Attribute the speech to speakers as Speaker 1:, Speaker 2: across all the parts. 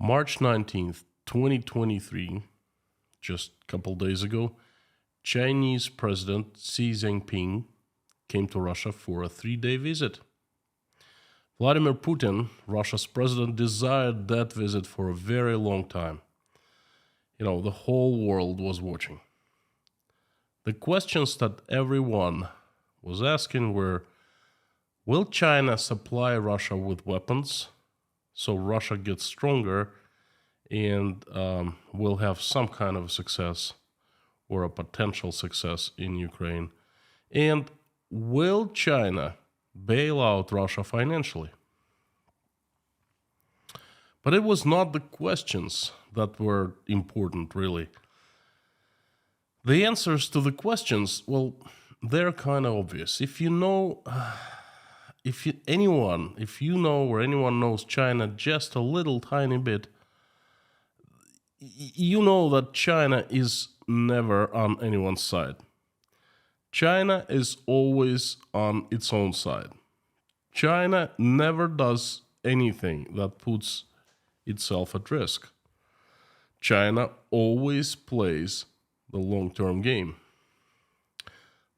Speaker 1: March 19th, 2023, just a couple days ago, Chinese President Xi Jinping came to Russia for a 3-day visit. Vladimir Putin, Russia's president, desired that visit for a very long time. The whole world was watching. The questions that everyone was asking were, will China supply Russia with weapons so Russia gets stronger and will have some kind of success or a potential success in Ukraine? And will China bail out Russia financially? But it was not the questions that were important, really. The answers to the questions, well, they're kind of obvious. If you know or anyone knows China just a little tiny bit, you know that China is never on anyone's side. China is always on its own side. China never does anything that puts itself at risk. China always plays the long-term game.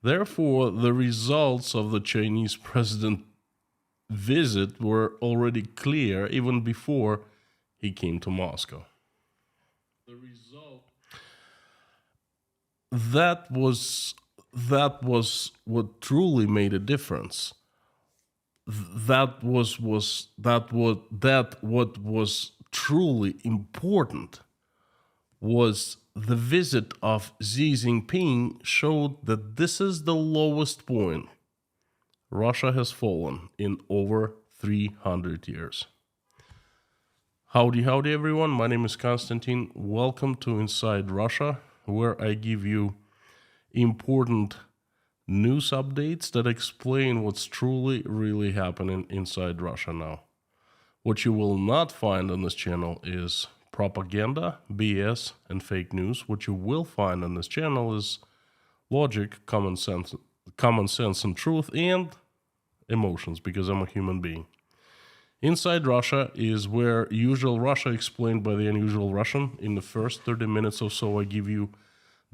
Speaker 1: Therefore, the results of the Chinese president visit were already clear even before he came to Moscow. The result that was what truly made a difference. What was truly important was the visit of Xi Jinping showed that this is the lowest point Russia has fallen in over 300 years. Howdy everyone, my name is Konstantin. Welcome to Inside Russia, where I give you important news updates that explain what's truly really happening inside Russia now. What you will not find on this channel is propaganda, BS, and fake news. What you will find on this channel is logic, common sense and truth, and emotions, because I'm a human being. Inside Russia is where usual Russia explained by the unusual Russian. In the first 30 minutes or so, I give you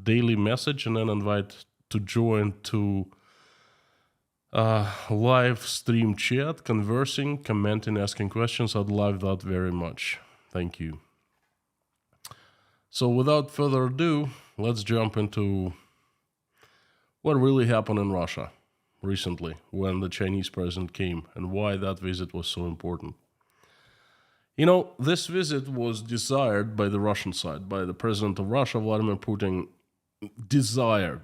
Speaker 1: daily message and then invite to join to live stream chat, conversing, commenting, asking questions. I'd love that very much. Thank you. So without further ado, let's jump into what really happened in Russia recently when the Chinese president came and why that visit was so important. This visit was desired by the Russian side, by the president of Russia, Vladimir Putin. Desired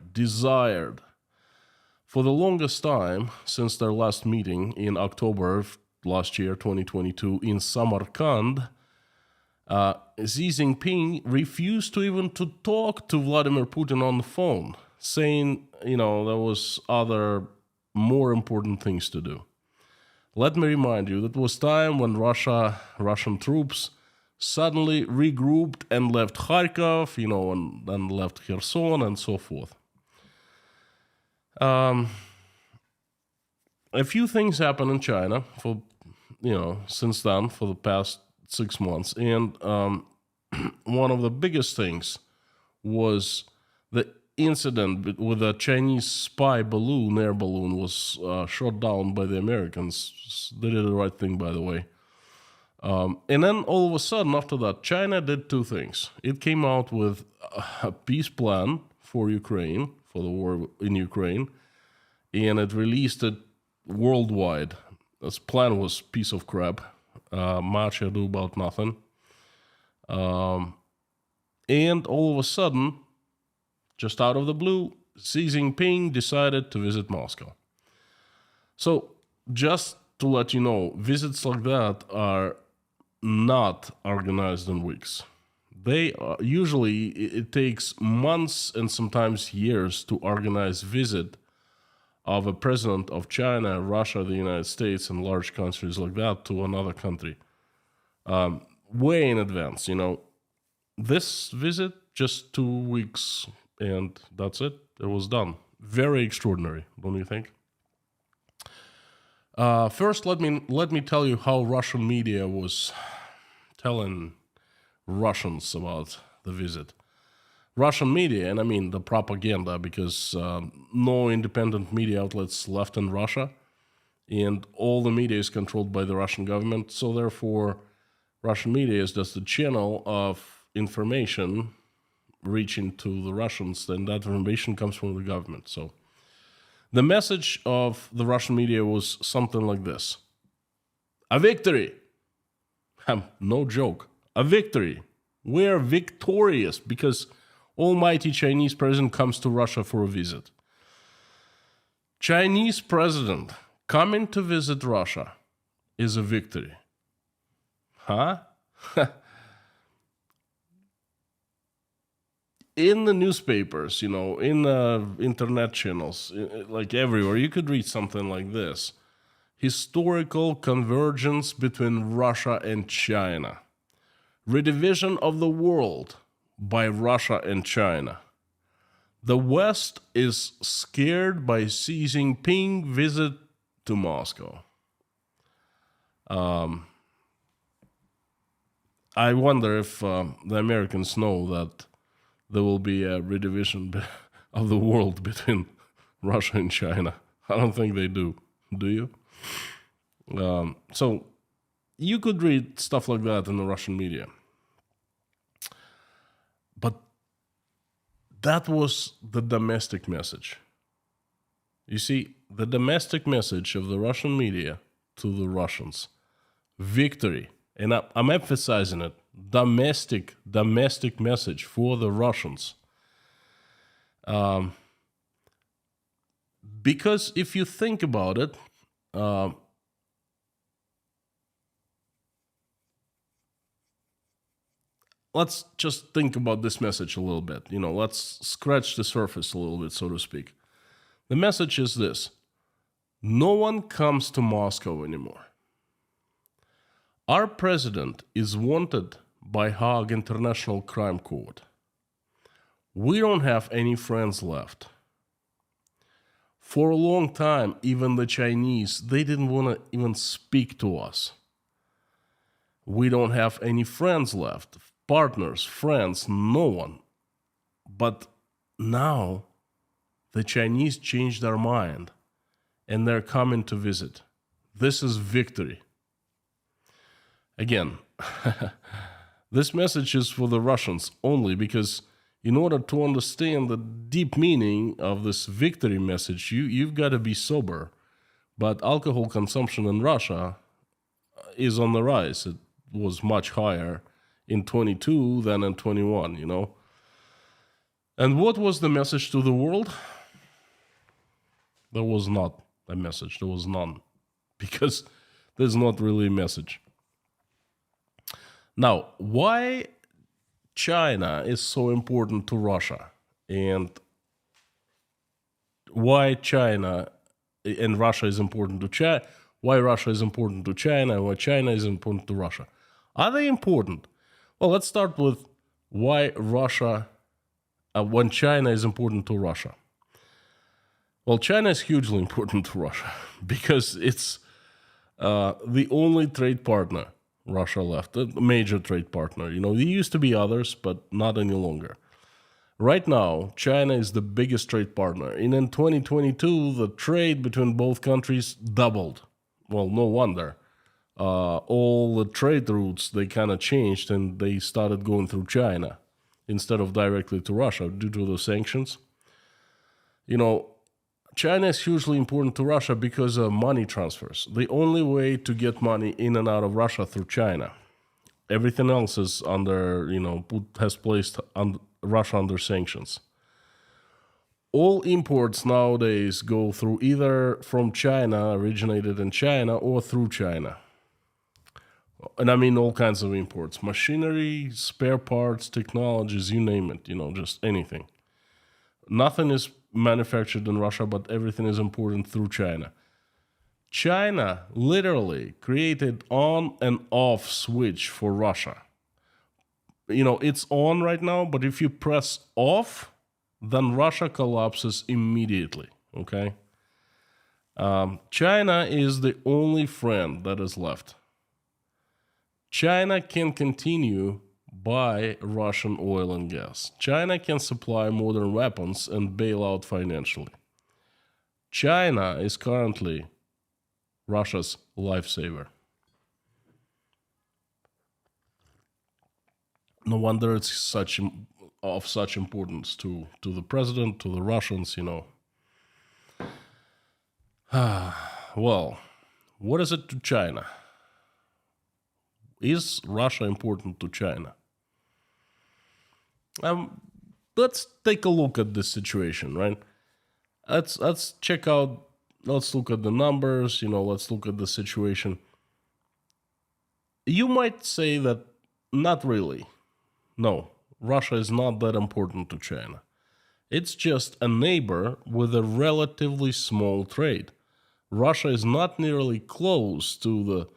Speaker 1: for the longest time since their last meeting in October of last year, 2022, in Samarkand. Xi Jinping refused to even to talk to Vladimir Putin on the phone, saying, there was other more important things to do. Let me remind you, that was time when Russian troops suddenly regrouped and left Kharkov, and left Kherson and so forth. A few things happened in China since then, for the past 6 months. And one of the biggest things was the incident with a Chinese spy balloon, air balloon, was shot down by the Americans. They did the right thing, by the way. And then all of a sudden, after that, China did two things. It came out with a peace plan for Ukraine, for the war in Ukraine, and it released it worldwide. This plan was a piece of crap. Much ado about nothing. And all of a sudden, just out of the blue, Xi Jinping decided to visit Moscow. So, just to let you know, visits like that are not organized in weeks. They usually, it takes months and sometimes years to organize visit of a president of China, Russia, the United States, and large countries like that to another country. Way in advance, This visit, just 2 weeks, and that's it. It was done. Very extraordinary, don't you think? First, let me tell you how Russian media was telling Russians about the visit. Russian media, and I mean the propaganda, because no independent media outlets left in Russia, and all the media is controlled by the Russian government. So therefore, Russian media is just a channel of information reaching to the Russians, and that information comes from the government. So the message of the Russian media was something like this: a victory. No joke. A victory. We are victorious because almighty Chinese president comes to Russia for a visit. Chinese president coming to visit Russia is a victory. Huh? In the newspapers, in internet channels, like everywhere, you could read something like this: historical convergence between Russia and China. Redivision of the world by Russia and China. The West is scared by Xi Jinping visit to Moscow. I wonder if the Americans know that there will be a redivision of the world between Russia and China. I don't think they do. Do you? So you could read stuff like that in the Russian media. But that was the domestic message. You see, the domestic message of the Russian media to the Russians: victory. And I'm emphasizing it. Domestic message for the Russians. Because if you think about it, let's just think about this message a little bit. Let's scratch the surface a little bit, so to speak. The message is this: no one comes to Moscow anymore. Our president is wanted by Hague International Crime Court. We don't have any friends left. For a long time, even the Chinese, they didn't want to even speak to us. We don't have any friends left. Partners, friends, no one. But now, the Chinese changed their mind, and they're coming to visit. This is victory. Again, this message is for the Russians only, because in order to understand the deep meaning of this victory message, you've got to be sober. But alcohol consumption in Russia is on the rise. It was much higher in 22 than in 21, And what was the message to the world? There was not a message. There was none. Because there's not really a message. Now, why China is so important to Russia, and why China and Russia is important to China, why Russia is important to China, and why China is important to Russia. Are they important? Well, let's start with why when China is important to Russia. Well, China is hugely important to Russia because it's the only trade partner Russia left, a major trade partner. There used to be others, but not any longer. Right now, China is the biggest trade partner. And in 2022, the trade between both countries doubled. Well, no wonder. All the trade routes, they kind of changed, and they started going through China instead of directly to Russia due to the sanctions. China is hugely important to Russia because of money transfers. The only way to get money in and out of Russia through China. Everything else is under, has placed Russia under sanctions. All imports nowadays go through either from China, originated in China, or through China. And I mean all kinds of imports. Machinery, spare parts, technologies, you name it, just anything. Nothing is manufactured in Russia, but everything is imported through China. China literally created on and off switch for Russia. It's on right now, but if you press off, then Russia collapses immediately, okay? China is the only friend that is left. China can continue buy Russian oil and gas. China can supply modern weapons and bail out financially. China is currently Russia's lifesaver. No wonder it's of such importance to the president, to the Russians, Well, what is it to China? Is Russia important to China? Let's take a look at this situation, right? Let's check out. Let's look at the numbers. Let's look at the situation. You might say that not really. No, Russia is not that important to China. It's just a neighbor with a relatively small trade. Russia is not nearly close to the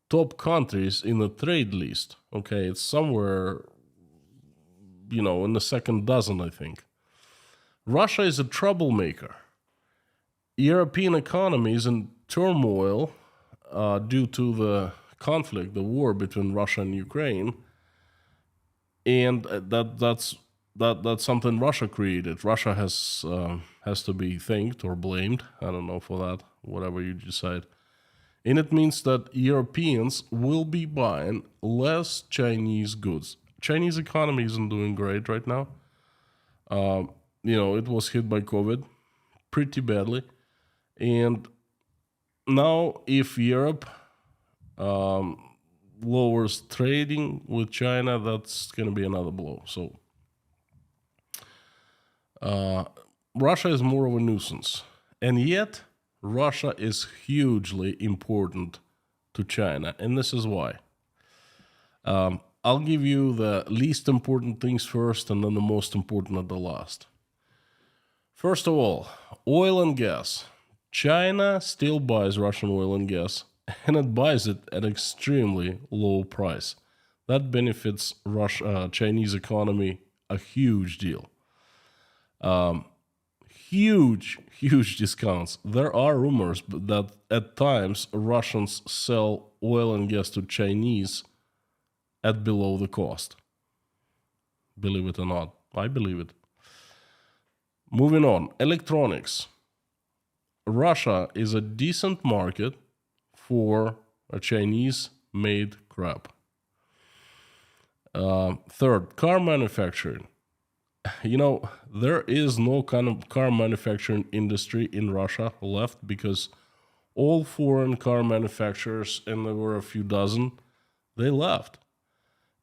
Speaker 1: top countries in the trade list. Okay, it's somewhere, in the second dozen, I think. Russia is a troublemaker. European economy is in turmoil due to the conflict, the war between Russia and Ukraine, and that's something Russia created. Russia has to be thanked or blamed. I don't know for that, whatever you decide. And it means that Europeans will be buying less Chinese goods. Chinese economy isn't doing great right now. It was hit by COVID pretty badly. And now if Europe lowers trading with China, that's going to be another blow. So Russia is more of a nuisance. And yet Russia is hugely important to China. And this is why. I'll give you the least important things first and then the most important at the last. First of all, oil and gas. China still buys Russian oil and gas, and it buys it at an extremely low price. That benefits Chinese economy a huge deal. Huge discounts. There are rumors that at times Russians sell oil and gas to Chinese at below the cost. Believe it or not, I believe it. Moving on, electronics. Russia is a decent market for a Chinese-made crap. Third, car manufacturing. There is no kind of car manufacturing industry in Russia left because all foreign car manufacturers, and there were a few dozen, they left.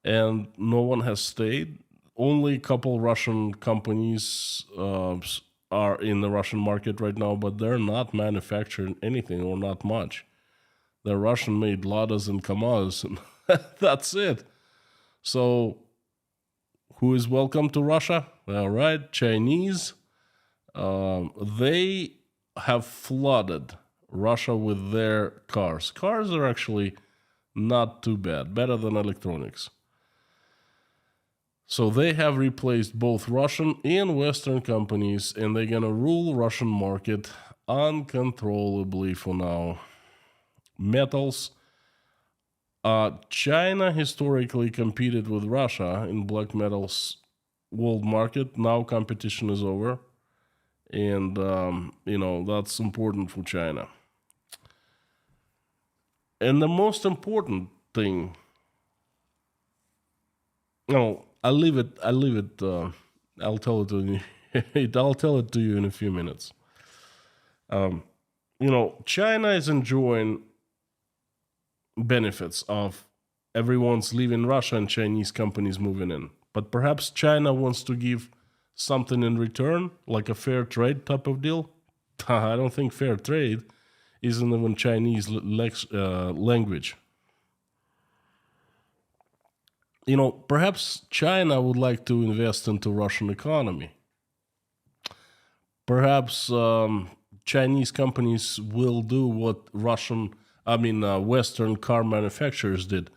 Speaker 1: And no one has stayed. Only a couple Russian companies are in the Russian market right now, but they're not manufacturing anything or not much. They're Russian-made Ladas and Kamaz, and that's it. So who is welcome to Russia? All right, Chinese. They have flooded Russia with their cars. Cars are actually not too bad, better than electronics. So they have replaced both Russian and Western companies, and they're gonna rule Russian market uncontrollably for now. Metals. China historically competed with Russia in black metals world market. Now competition is over, and that's important for China. And the most important thing, I'll leave it. I'll tell it to you. I'll tell it to you in a few minutes. China is enjoying benefits of everyone's leaving Russia and Chinese companies moving in. But perhaps China wants to give something in return, like a fair trade type of deal. I don't think fair trade isn't even Chinese language. Perhaps China would like to invest into Russian economy. Perhaps Chinese companies will do what Western car manufacturers did.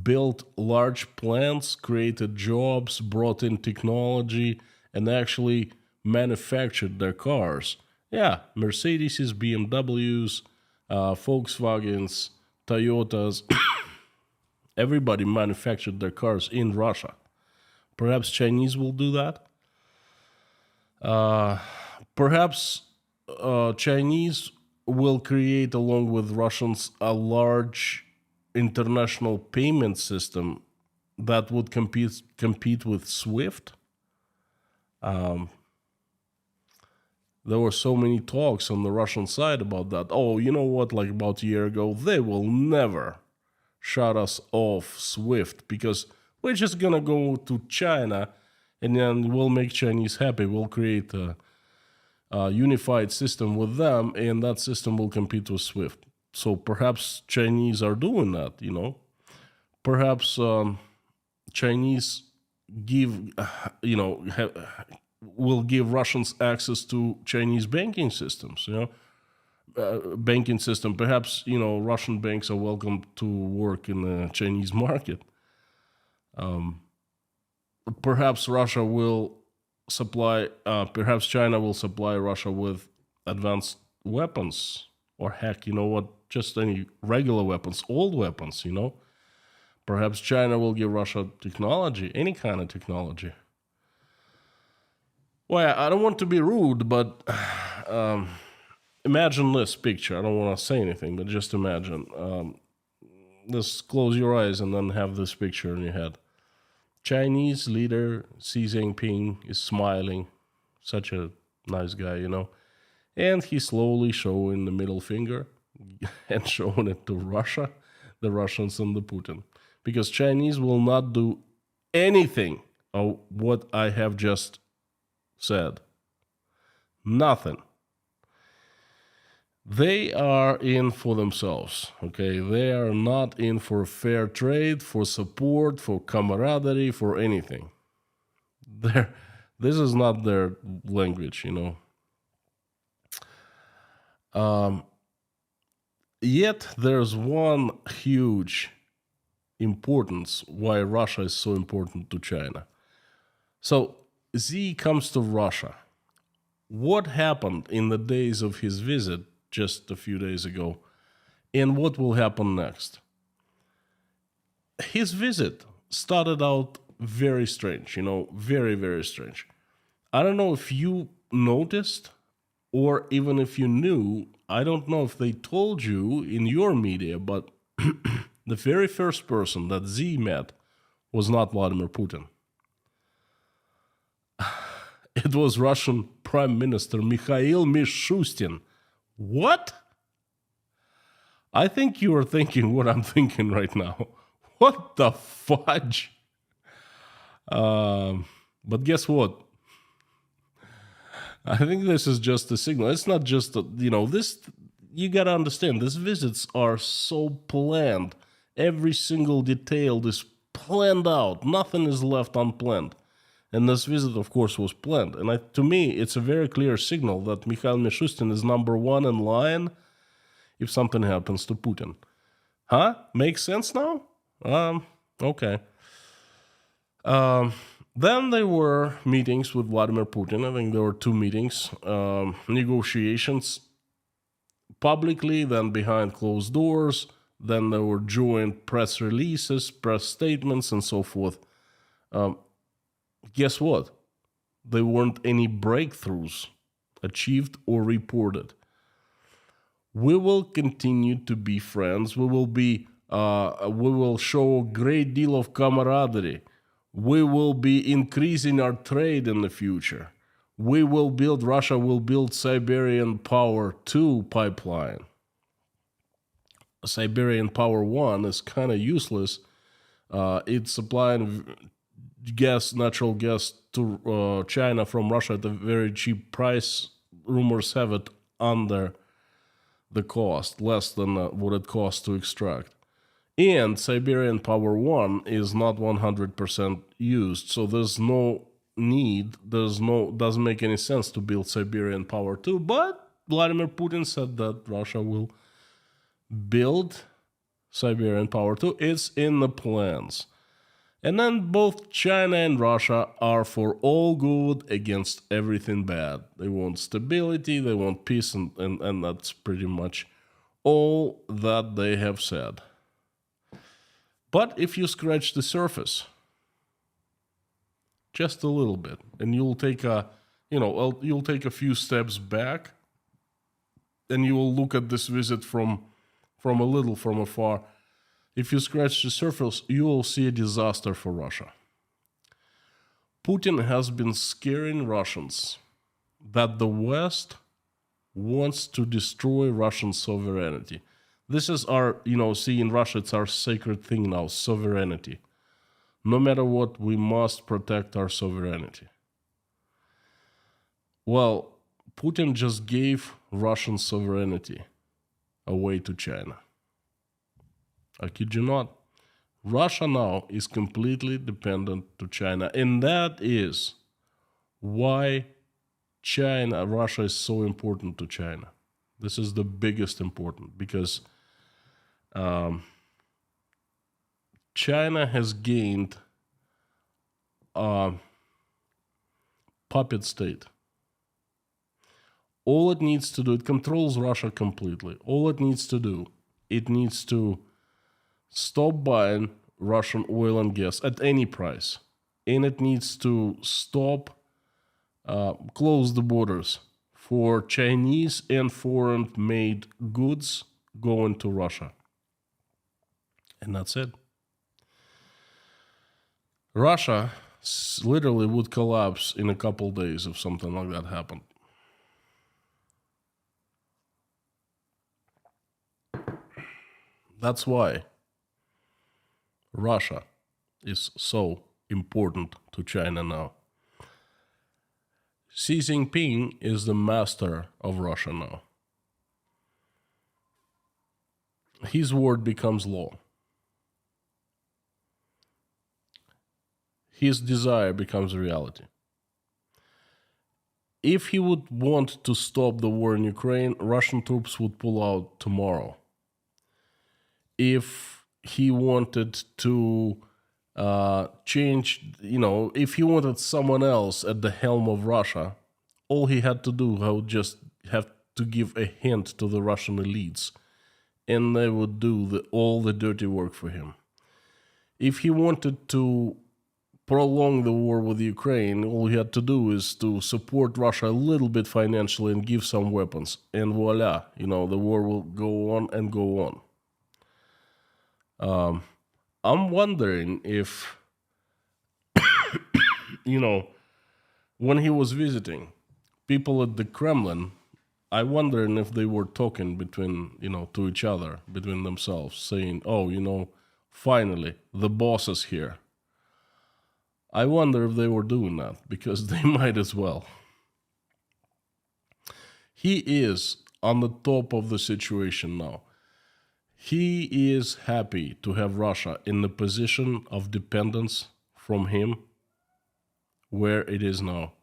Speaker 1: Built large plants, created jobs, brought in technology, and actually manufactured their cars. Yeah, Mercedes, BMWs, Volkswagens, Toyotas, Everybody manufactured their cars in Russia. Perhaps Chinese will do that. Perhaps Chinese will create, along with Russians, a large international payment system that would compete with SWIFT. There were so many talks on the Russian side about that. Oh, you know what? Like about a year ago, they will never shut us off SWIFT because we're just gonna go to China, and then we'll make Chinese happy. We'll create a unified system with them, and that system will compete with SWIFT. So perhaps Chinese are doing that. Perhaps Chinese give, will give Russians access to Chinese banking systems. Banking system. Perhaps Russian banks are welcome to work in the Chinese market. Perhaps Russia will supply. Perhaps China will supply Russia with advanced weapons, or heck, just any regular weapons, old weapons. Perhaps China will give Russia technology, any kind of technology. Well, I don't want to be rude, but imagine this picture. I don't want to say anything, but just imagine. Just close your eyes and then have this picture in your head. Chinese leader Xi Jinping is smiling. Such a nice guy, And he's slowly showing the middle finger and showing it to Russia, the Russians, and the Putin. Because Chinese will not do anything of what I have just said. Nothing. They are in for themselves, okay? They are not in for fair trade, for support, for camaraderie, for anything. This is not their language, Yet there's one huge importance why Russia is so important to China. So Xi comes to Russia. What happened in the days of his visit just a few days ago, and what will happen next? His visit started out very strange, very, very strange. I don't know if you noticed, or even if you knew. I don't know if they told you in your media, but the very first person that Xi met was not Vladimir Putin. It was Russian Prime Minister Mikhail Mishustin. What? I think you are thinking what I'm thinking right now. What the fudge? But guess what? I think this is just a signal. It's not just, this, you got to understand, these visits are so planned. Every single detail is planned out. Nothing is left unplanned. And this visit, of course, was planned. And to me, it's a very clear signal that Mikhail Mishustin is number one in line if something happens to Putin. Huh? Makes sense now? Okay. Then there were meetings with Vladimir Putin. I think there were 2 meetings, negotiations publicly, then behind closed doors. Then there were joint press releases, press statements, and so forth. Guess what? There weren't any breakthroughs achieved or reported. We will continue to be friends. We will show a great deal of camaraderie. We will be increasing our trade in the future. Russia will build Siberian Power 2 pipeline. Siberian Power 1 is kind of useless. It's supplying natural gas to China from Russia at a very cheap price. Rumors have it under the cost, less than what it costs to extract. And Siberian Power 1 is not 100% used, so there's no need, doesn't make any sense to build Siberian Power 2, but Vladimir Putin said that Russia will build Siberian Power 2. It's in the plans. And then both China and Russia are for all good against everything bad. They want stability, they want peace, and that's pretty much all that they have said. But if you scratch the surface just a little bit, and you'll take you'll take a few steps back, and you will look at this visit from from afar. If you scratch the surface, you will see a disaster for Russia. Putin has been scaring Russians that the West wants to destroy Russian sovereignty. This is our, see, in Russia, it's our sacred thing now, sovereignty. No matter what, we must protect our sovereignty. Well, Putin just gave Russian sovereignty away to China. I kid you not. Russia now is completely dependent to China. And that is why Russia is so important to China. This is the biggest important because China has gained a puppet state. All it needs to do, it controls Russia completely. All it needs to do, it needs to stop buying Russian oil and gas at any price. And it needs to close the borders for Chinese and foreign-made goods going to Russia. And that's it. Russia literally would collapse in a couple days if something like that happened. That's why Russia is so important to China now. Xi Jinping is the master of Russia now. His word becomes law. His desire becomes reality. If he would want to stop the war in Ukraine, Russian troops would pull out tomorrow. If he wanted to change, if he wanted someone else at the helm of Russia, all he had to do would just have to give a hint to the Russian elites, and they would do all the dirty work for him. If he wanted to prolong the war with Ukraine, all he had to do is to support Russia a little bit financially and give some weapons, and voila, the war will go on and go on. I'm wondering if, when he was visiting people at the Kremlin, I wonder if they were talking to each other, between themselves, saying, finally, the boss is here. I wonder if they were doing that, because they might as well. He is on the top of the situation now. He is happy to have Russia in the position of dependence from him where it is now.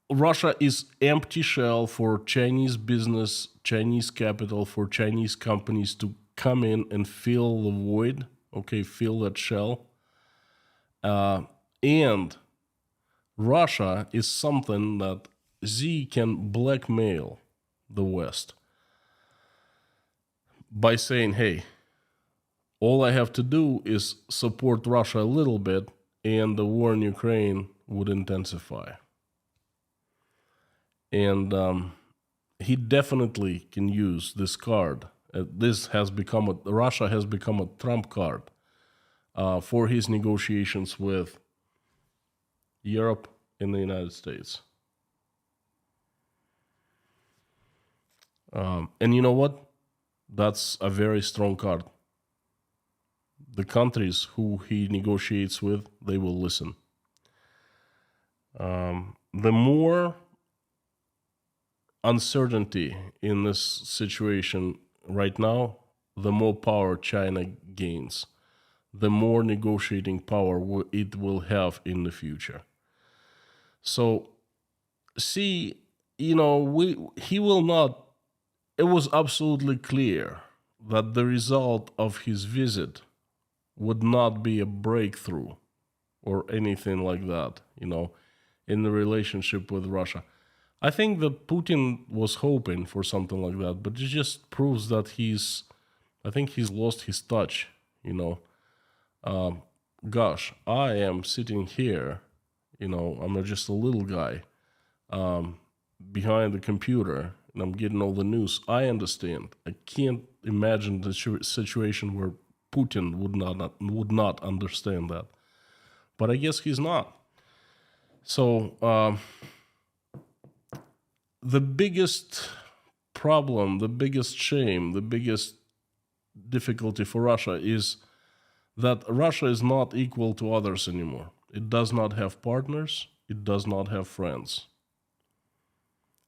Speaker 1: Russia is empty shell for Chinese business, Chinese capital, for Chinese companies to come in and fill the void, fill that shell. And Russia is something that Xi can blackmail the West by saying, hey, all I have to do is support Russia a little bit and the war in Ukraine would intensify. And he definitely can use this card. Russia has become a trump card for his negotiations with Europe and the United States. And you know what? That's a very strong card. The countries who he negotiates with, they will listen. The more uncertainty in this situation right now, the more power China gains, the more negotiating power it will have in the future. So, see, he will not. It was absolutely clear that the result of his visit would not be a breakthrough or anything like that, in the relationship with Russia. I think that Putin was hoping for something like that, but it just proves that he's I think he's lost his touch, you know. Gosh, I am sitting here, I'm not just a little guy behind the computer and I'm getting all the news. I understand. I can't imagine the situation where Putin would not understand that. But I guess he's not. So the biggest problem, the biggest shame, the biggest difficulty for Russia is that Russia is not equal to others anymore. It does not have partners. It does not have friends.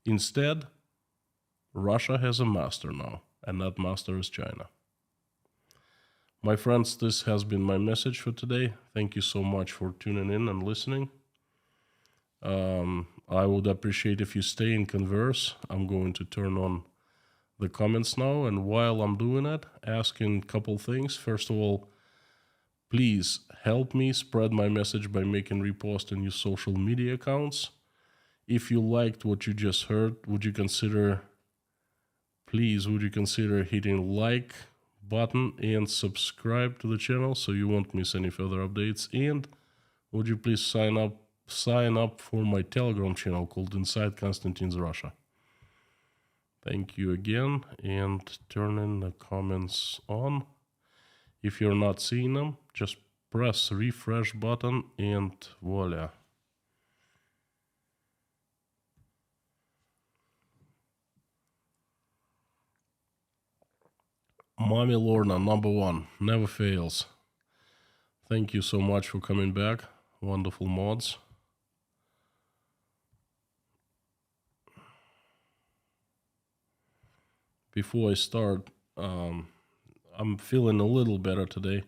Speaker 1: Instead, Russia has a master now, and that master is China. My friends, this has been my message for today. Thank you so much for tuning in and listening. I would appreciate if you stay and converse. I'm going to turn on the comments now, and while I'm doing it, asking a couple things. First of all, please help me spread my message by making repost in your social media accounts. If you liked what you just heard, would you consider hitting like button and subscribe to the channel so you won't miss any further updates? And would you please sign up for my Telegram channel called Inside Konstantin's Russia? Thank you again, and turning the comments on. If you're not seeing them, just press refresh button and voila. Mommy Lorna, #1, never fails. Thank you so much for coming back. Wonderful mods. Before I start, I'm feeling a little better today.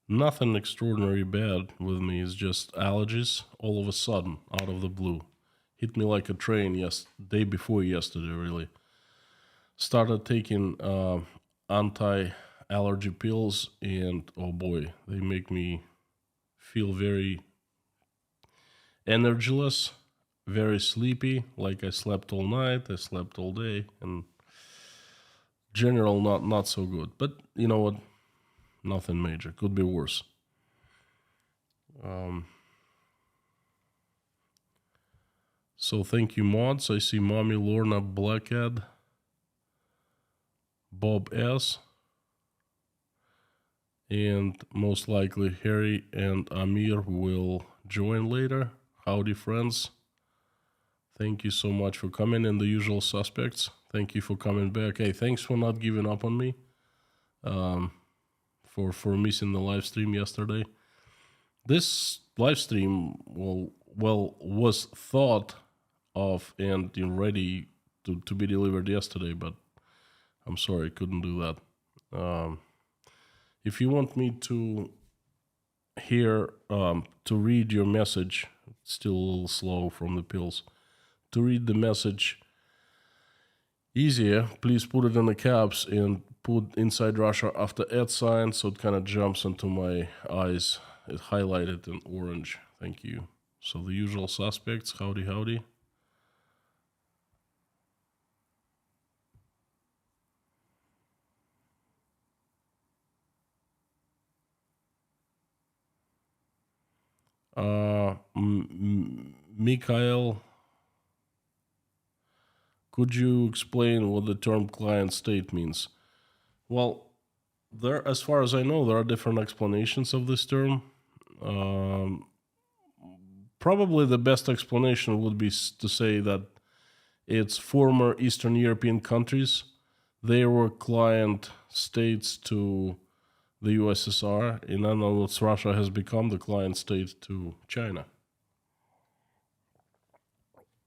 Speaker 1: Nothing extraordinary bad with me. It's just allergies all of a sudden, out of the blue. Hit me like a train day before yesterday, really. Started taking anti-allergy pills, and oh boy, they make me feel very energyless, very sleepy, like I slept all night, I slept all day, and general not so good. But you know what? Nothing major. Could be worse. So thank you, mods. I see Mommy Lorna, Blackhead, Bob S, and most likely Harry and Amir will join later. Howdy, friends. Thank you so much for coming, and the usual suspects. Thank you for coming back. Hey, thanks for not giving up on me. For missing the live stream yesterday. This live stream was thought of and ready to be delivered yesterday, but I'm sorry, couldn't do that. If you want me to read your message, it's still a little slow from the pills. To read the message easier, please put it in the caps and put Inside Russia after @ so it kind of jumps into my eyes. It highlighted in orange. Thank you. So the usual suspects, howdy. Mikhail, could you explain what the term client state means? Well, as far as I know, there are different explanations of this term. Probably the best explanation would be to say that it's former Eastern European countries. They were client states to the USSR, and then Russia has become the client state to China.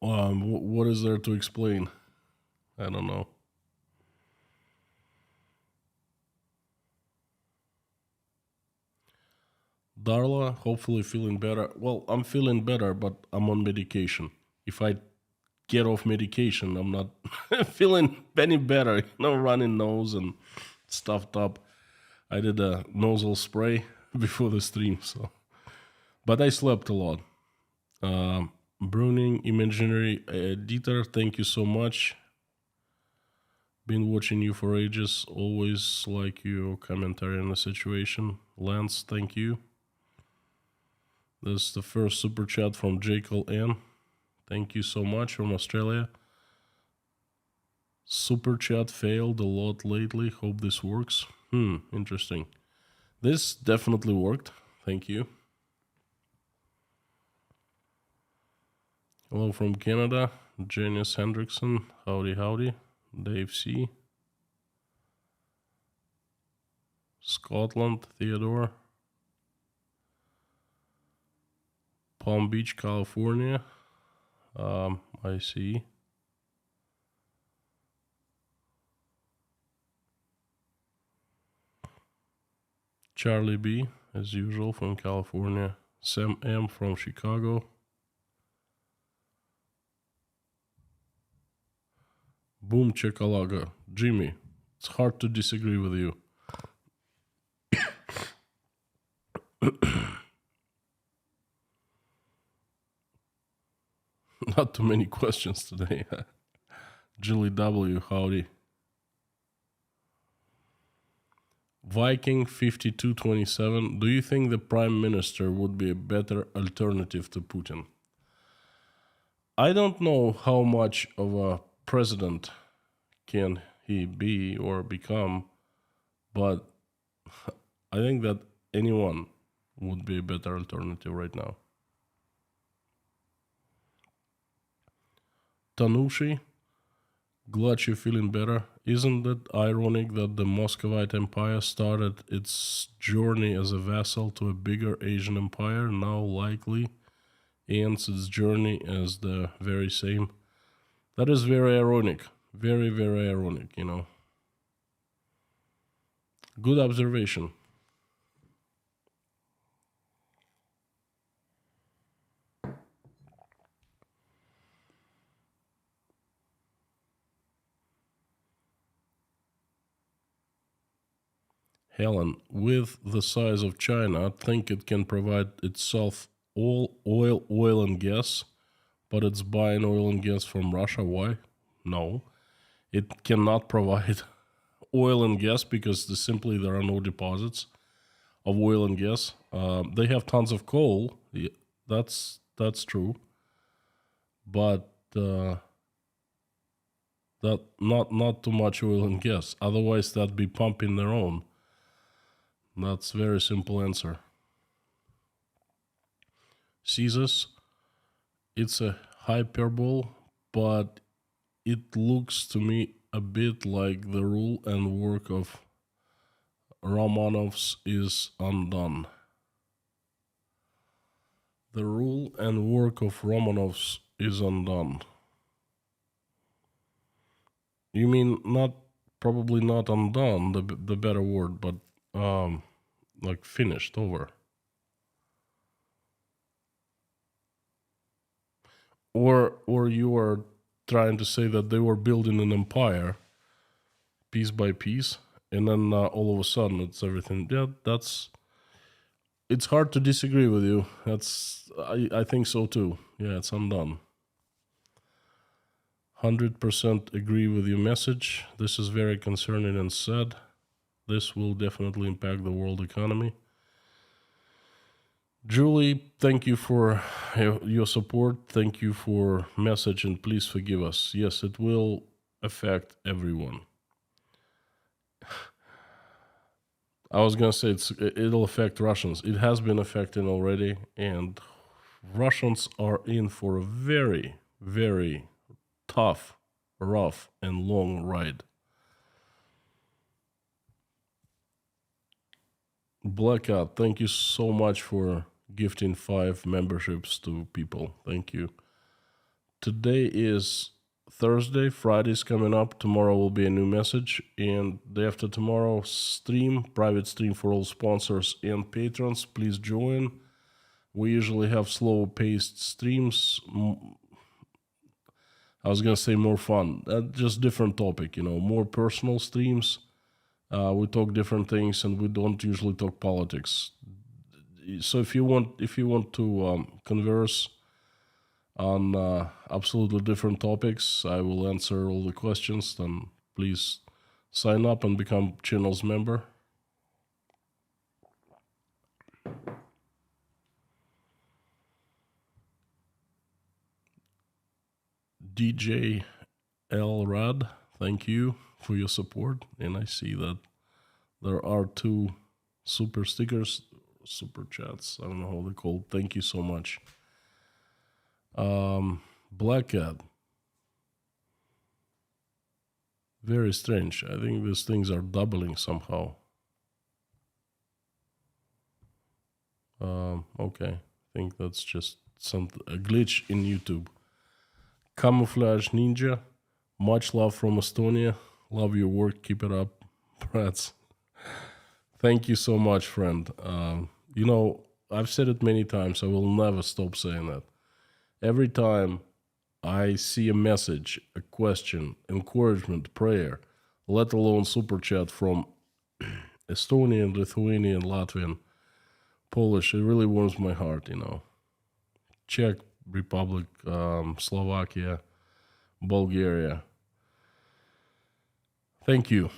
Speaker 1: What is there to explain? I don't know. Darla, hopefully feeling better. Well, I'm feeling better, but I'm on medication. If I get off medication, I'm not feeling any better. Running nose and stuffed up. I did a nasal spray before the stream, but I slept a lot. Bruning Imaginary Dieter, thank you so much. Been watching you for ages. Always like your commentary on the situation. Lance, thank you. This is the first super chat from Jekyll N. Thank you so much from Australia. Super chat failed a lot lately. Hope this works. Interesting. This definitely worked. Thank you. Hello from Canada. Janice Hendrickson. Howdy, howdy. Dave C. Scotland. Theodore. Palm Beach, California. I see. Charlie B, as usual, from California. Sam M from Chicago. Boom Chakalaga. Jimmy, it's hard to disagree with you. Not too many questions today. Julie W, howdy. Viking 5227, do you think the Prime Minister would be a better alternative to Putin? I don't know how much of a president can he be or become, but I think that anyone would be a better alternative right now. Tanushi, glad you're feeling better. Isn't it ironic that the Muscovite Empire started its journey as a vassal to a bigger Asian empire, now likely ends its journey as the very same? That is very ironic. Very, very ironic, you know. Good observation. Helen, with the size of China, I think it can provide itself all oil and gas, but it's buying oil and gas from Russia. Why? No. It cannot provide oil and gas because simply there are no deposits of oil and gas. They have tons of coal. Yeah, that's true. But that not too much oil and gas. Otherwise, that'd be pumping their own. That's a very simple answer. Caesars, it's a hyperbole, but it looks to me a bit like the rule and work of Romanovs is undone. The rule and work of Romanovs is undone. You mean probably not undone, the better word, but like finished, over. Or you are trying to say that they were building an empire piece by piece, and then all of a sudden it's everything. Yeah, it's hard to disagree with you. I think so too. Yeah, it's undone. 100% agree with your message. This is very concerning and sad. This will definitely impact the world economy. Julie, thank you for your support. Thank you for message, and please forgive us. Yes, it will affect everyone. I was gonna say it'll affect Russians. It has been affecting already, and Russians are in for a very, very tough, rough, and long ride. Blackout, thank you so much for gifting 5 memberships to people. Thank you. Today is Thursday. Friday's coming up. Tomorrow will be a new message. And day after tomorrow, private stream for all sponsors and patrons. Please join. We usually have slow-paced streams. I was going to say more fun. Just different topic, more personal streams. We talk different things, and we don't usually talk politics. So if you want to converse on absolutely different topics, I will answer all the questions. Then please sign up and become channel's member. DJ L. Rad, thank you for your support. And I see that there are 2 super stickers, super chats. I don't know how they're called. Thank you so much. Black Cat. Very strange. I think these things are doubling somehow. Okay. I think that's just a glitch in YouTube. Camouflage Ninja. Much love from Estonia. Love your work. Keep it up, brats. Thank you so much, friend. You know, I've said it many times. I will never stop saying that. Every time I see a message, a question, encouragement, prayer, let alone super chat from Estonian, Lithuanian, Latvian, Polish, it really warms my heart, you know. Czech Republic, Slovakia, Bulgaria. Thank you.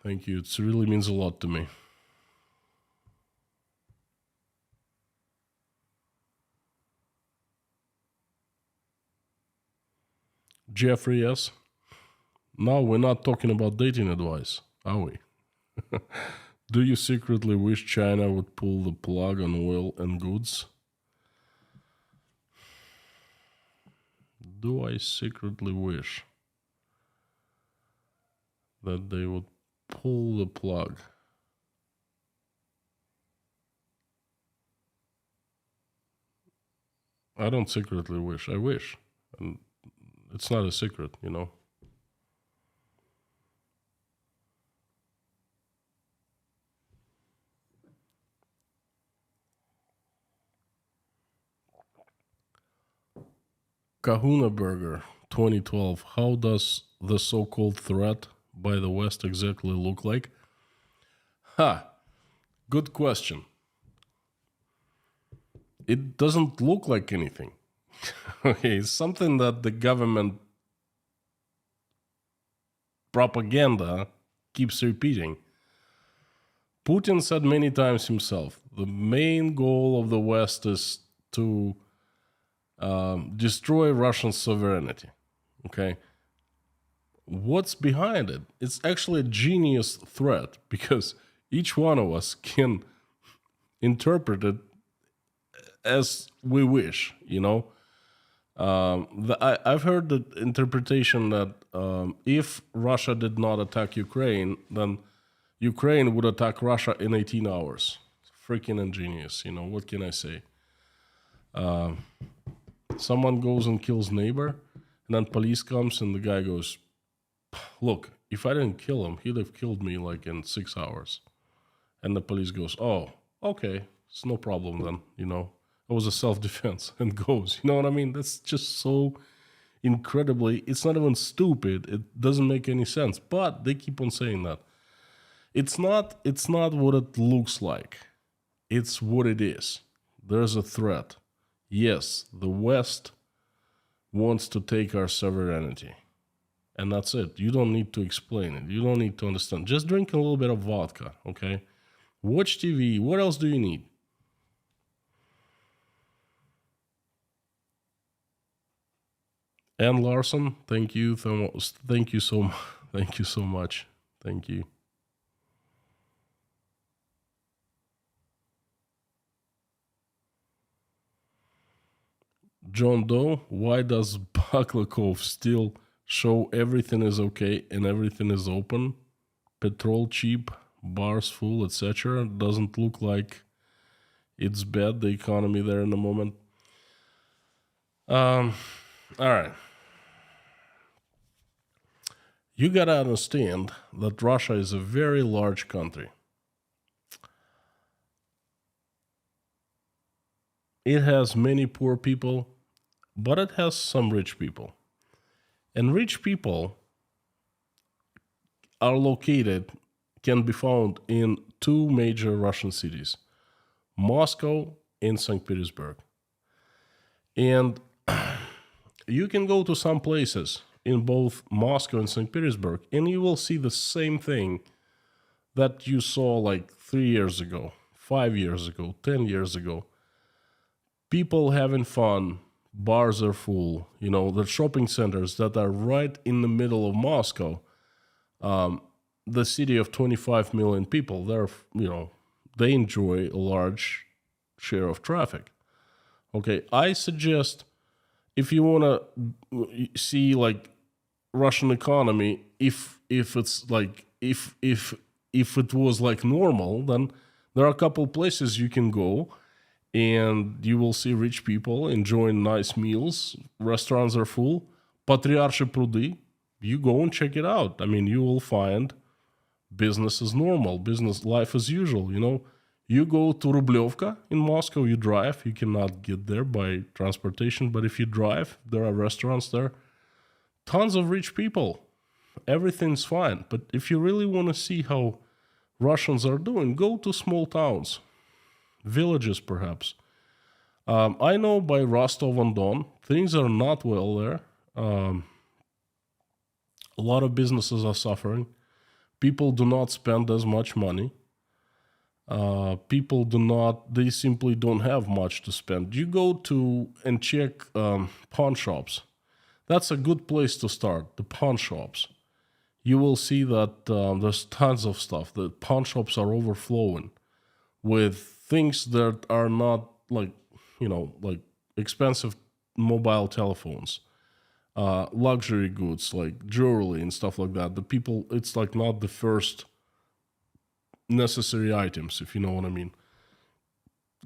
Speaker 1: Thank you. It really means a lot to me. Jeffrey, yes. Now we're not talking about dating advice, are we? Do you secretly wish China would pull the plug on oil and goods? Do I secretly wish that they would pull the plug? I don't secretly wish. I wish. And it's not a secret, you know. Kahuna Burger 2012. How does the so-called threat by the West exactly look like? Good question. It doesn't look like anything. Okay, it's something that the government propaganda keeps repeating. Putin said many times himself, the main goal of the West is to destroy Russian sovereignty. Okay? What's behind it? It's actually a genius threat because each one of us can interpret it as we wish, you know? I've heard the interpretation that if Russia did not attack Ukraine, then Ukraine would attack Russia in 18 hours. Freaking ingenious, you know, what can I say? Someone goes and kills neighbor, and then police comes and the guy goes, look, if I didn't kill him, he'd have killed me like in 6 hours. And the police goes, oh, okay, it's no problem then, you know. It was a self-defense, and goes. You know what I mean? That's just so incredibly, it's not even stupid. It doesn't make any sense, but they keep on saying that. It's not what it looks like. It's what it is. There's a threat. Yes, the West wants to take our sovereignty. And that's it. You don't need to explain it. You don't need to understand. Just drink a little bit of vodka, okay? Watch TV. What else do you need? Ann Larson, thank you. Thank you so much. Thank you so much. Thank you. John Doe, why does Baklakov still show everything is okay and everything is open? Petrol cheap, bars full, etc. Doesn't look like it's bad, the economy there in the moment. All right. You gotta understand that Russia is a very large country. It has many poor people, but it has some rich people. And rich people are located, can be found in 2 major Russian cities, Moscow and St. Petersburg. And you can go to some places in both Moscow and St. Petersburg, and you will see the same thing that you saw like 3 years ago, 5 years ago, 10 years ago. People having fun, bars are full, the shopping centers that are right in the middle of Moscow, the city of 25 million people, they enjoy a large share of traffic. Okay, I suggest if you want to see like Russian economy, if it's like if it was like normal, then there are a couple places you can go, and you will see rich people enjoying nice meals. Restaurants are full. Patriarche Prudy, you go and check it out. I mean, you will find business as normal, business life as usual. You go to Rublyovka in Moscow, you drive. You cannot get there by transportation, but if you drive, there are restaurants there. Tons of rich people. Everything's fine. But if you really want to see how Russians are doing, go to small towns, villages perhaps. I know by Rostov-on-Don, things are not well there. A lot of businesses are suffering. People do not spend as much money. They simply don't have much to spend. You go to and check pawn shops. That's a good place to start, the pawn shops. You will see that there's tons of stuff. The pawn shops are overflowing with things that are not like expensive mobile telephones, luxury goods like jewelry and stuff like that. It's like not the first necessary items, if you know what I mean.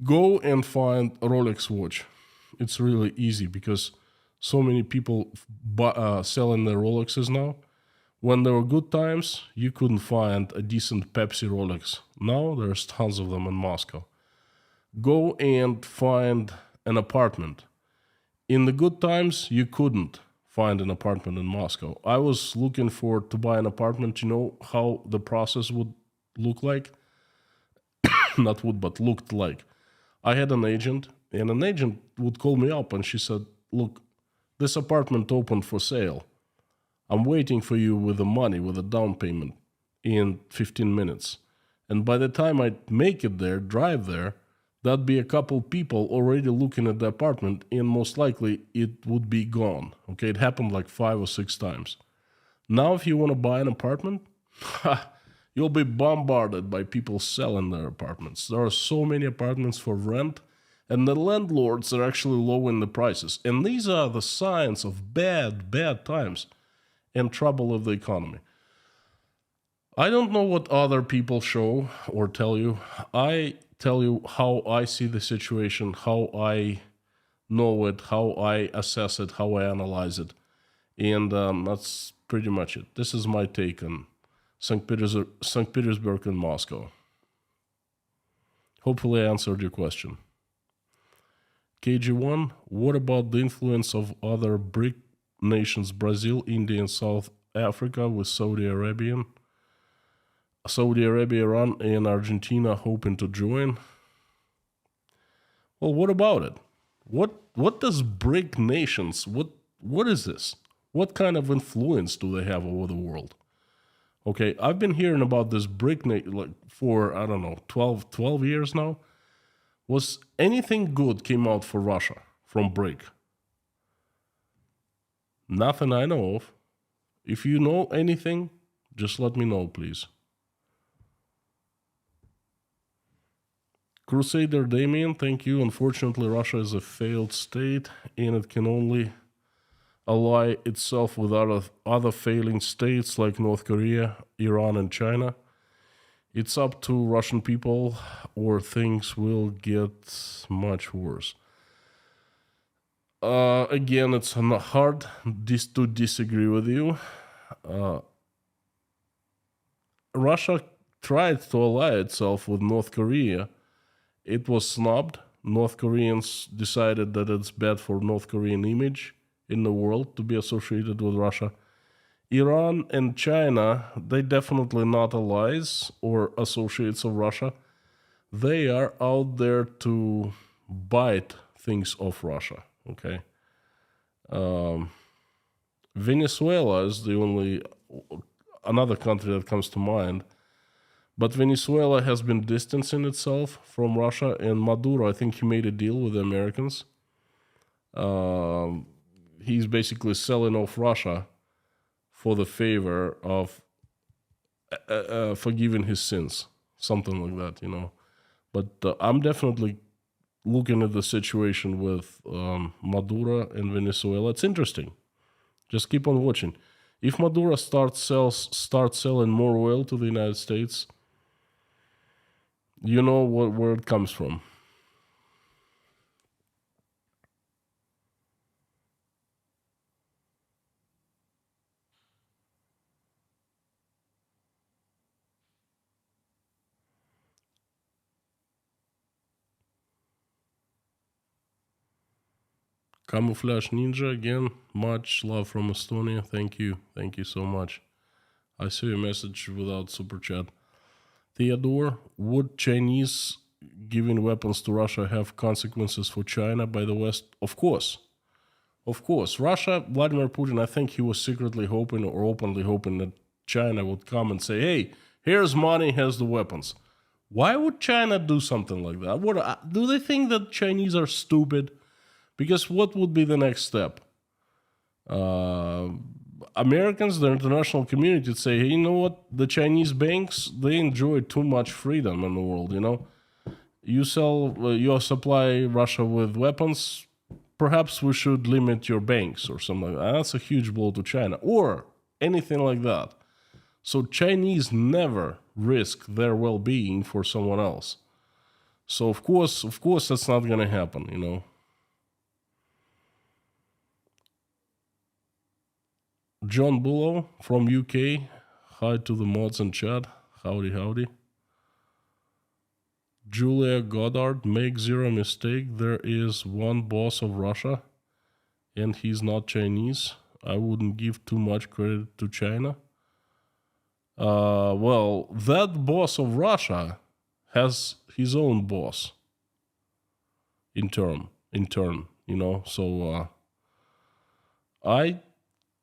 Speaker 1: Go and find a Rolex watch. It's really easy because so many people selling their Rolexes now. When there were good times, you couldn't find a decent Pepsi Rolex. Now there's tons of them in Moscow. Go and find an apartment. In the good times, you couldn't find an apartment in Moscow. I was looking to buy an apartment. You know how the process would look like? Not would, but looked like. I had an agent, and an agent would call me up, and she said, look, this apartment opened for sale. I'm waiting for you with the money, with a down payment in 15 minutes. And by the time I make it there, drive there, that'd be a couple people already looking at the apartment, and most likely it would be gone. Okay, it happened like 5 or 6 times. Now, if you want to buy an apartment, you'll be bombarded by people selling their apartments. There are so many apartments for rent, and the landlords are actually lowering the prices. And these are the signs of bad times and trouble of the economy. I don't know what other people show or tell you. I tell you how I see the situation, how I know it, how I assess it, how I analyze it. And that's pretty much it. This is my take on St. Petersburg and Moscow. Hopefully I answered your question. KG1, what about the influence of other BRIC nations, Brazil, India, and South Africa, with Saudi Arabia, Iran, and Argentina hoping to join? Well, what about it? What does BRIC nations, what is this? What kind of influence do they have over the world? Okay, I've been hearing about this BRIC for, 12 years now. Was anything good came out for Russia from BRIC? Nothing I know of. If you know anything, just let me know, please. Crusader Damien, thank you. Unfortunately, Russia is a failed state, and it can only ally itself with other failing states like North Korea, Iran, and China. It's up to Russian people, or things will get much worse. Again, it's hard to disagree with you. Russia tried to ally itself with North Korea. It was snubbed. North Koreans decided that it's bad for North Korean image in the world to be associated with Russia. Iran and China, they definitely not allies or associates of Russia. They are out there to bite things off Russia. Okay. Venezuela is the only another country that comes to mind. But Venezuela has been distancing itself from Russia, and Maduro, I think he made a deal with the Americans. He's basically selling off Russia for the favor of forgiving his sins, something like that, you know. But I'm definitely looking at the situation with Maduro and Venezuela. It's interesting. Just keep on watching. If Maduro starts selling more oil to the United States, you know where it comes from. Camouflage Ninja again. Much love from Estonia. Thank you. Thank you so much. I see a message without super chat. Theodore, would Chinese giving weapons to Russia have consequences for China by the West? Of course. Of course. Russia, Vladimir Putin, I think he was secretly hoping or openly hoping that China would come and say, hey, here's money, here's the weapons. Why would China do something like that? What, do they think that Chinese are stupid? Because what would be the next step? Americans, the international community, would say, hey, you know what? The Chinese banks, they enjoy too much freedom in the world, you know? You supply Russia with weapons, perhaps we should limit your banks or something like that. That's a huge blow to China. Or anything like that. So Chinese never risk their well-being for someone else. So of course, that's not going to happen, you know? John Bullow from UK. Hi to the mods and chat. Howdy, howdy. Julia Goddard, make zero mistake. There is one boss of Russia, and he's not Chinese. I wouldn't give too much credit to China. Well, that boss of Russia has his own boss. In turn, you know. So I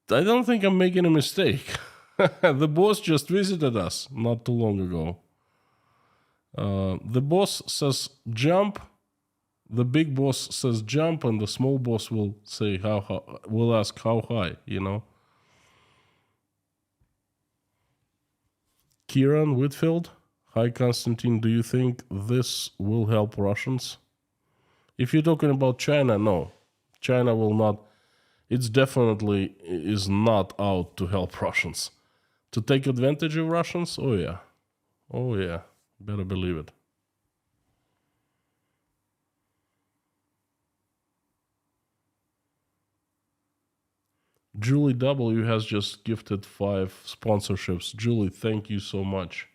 Speaker 1: don't think I'm making a mistake. The boss just visited us not too long ago. The boss says jump, the big boss says jump, and the small boss will say will ask how high, you know. Kieran Whitfield, hi Constantine, do you think this will help Russians? If you're talking about China, no. China will not. It's definitely is not out to help Russians. To take advantage of Russians? Oh yeah. Oh yeah. Better believe it. Julie W has just gifted 5 sponsorships. Julie, thank you so much.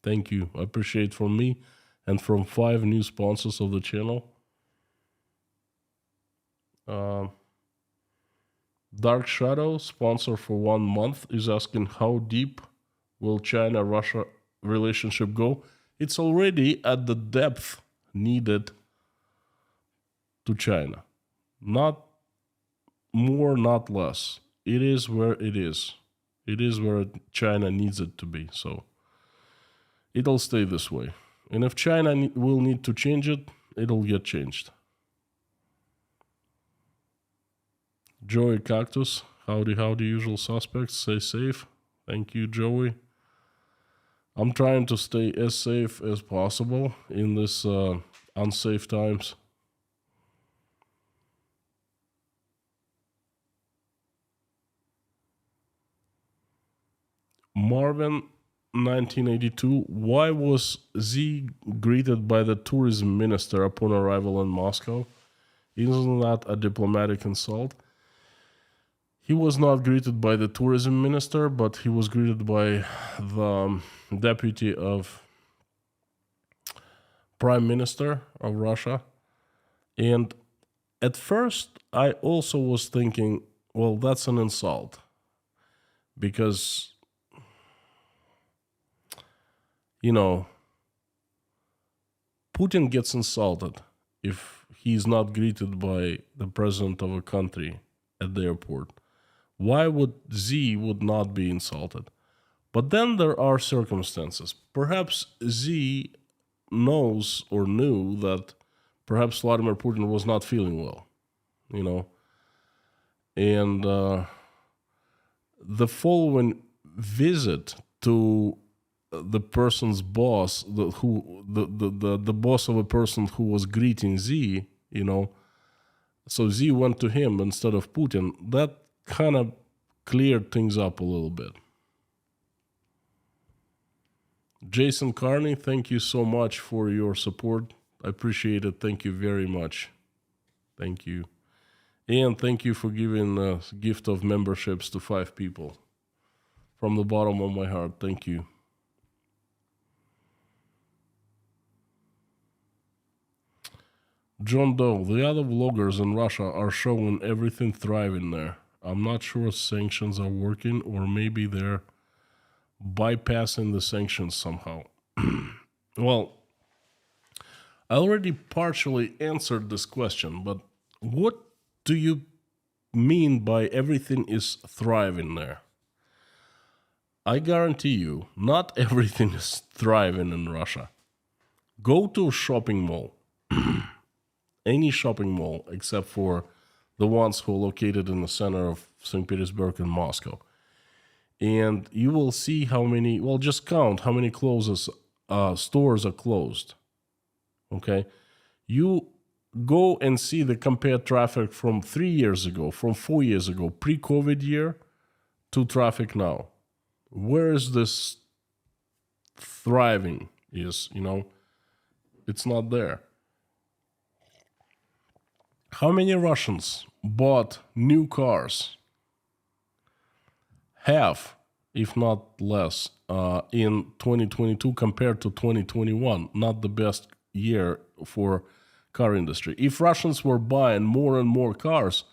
Speaker 1: Thank you. I appreciate from me and from 5 new sponsors of the channel. Dark Shadow, sponsor for 1 month, is asking how deep will China-Russia relationship go? It's already at the depth needed to China. Not more, not less. It is where it is. It is where China needs it to be. So it'll stay this way. And if China will need to change it, it'll get changed. Joey Cactus, howdy, usual suspects, stay safe. Thank you, Joey. I'm trying to stay as safe as possible in this unsafe times. Marvin, 1982. Why was Z greeted by the tourism minister upon arrival in Moscow? Isn't that a diplomatic insult? He was not greeted by the tourism minister, but he was greeted by the deputy of prime minister of Russia. And at first, I also was thinking, well, that's an insult. Because, you know, Putin gets insulted if he's not greeted by the president of a country at the airport? Why would Z would not be insulted? But then there are circumstances. Perhaps Z knows or knew that perhaps Vladimir Putin was not feeling well, you know, and the following visit to the person's boss, the boss of a person who was greeting Z, you know, so Z went to him instead of Putin. That kind of cleared things up a little bit. Jason Carney, thank you so much for your support. I appreciate it. Thank you very much. Thank you. And thank you for giving a gift of memberships to 5 people. From the bottom of my heart, thank you. John Doe, the other vloggers in Russia are showing everything thriving there. I'm not sure sanctions are working, or maybe they're bypassing the sanctions somehow. Well, I already partially answered this question, but what do you mean by everything is thriving there? I guarantee you, not everything is thriving in Russia. Go to a shopping mall, any shopping mall except for the ones who are located in the center of St. Petersburg and Moscow. And you will see how many, well, just count how many stores are closed. Okay? You go and see the compared traffic from 3 years ago, from 4 years ago, pre-COVID year, to traffic now. Where is this thriving is, you know? It's not there. How many Russians bought new cars? Half, if not less, in 2022 compared to 2021. Not the best year for car industry. If Russians were buying more and more cars,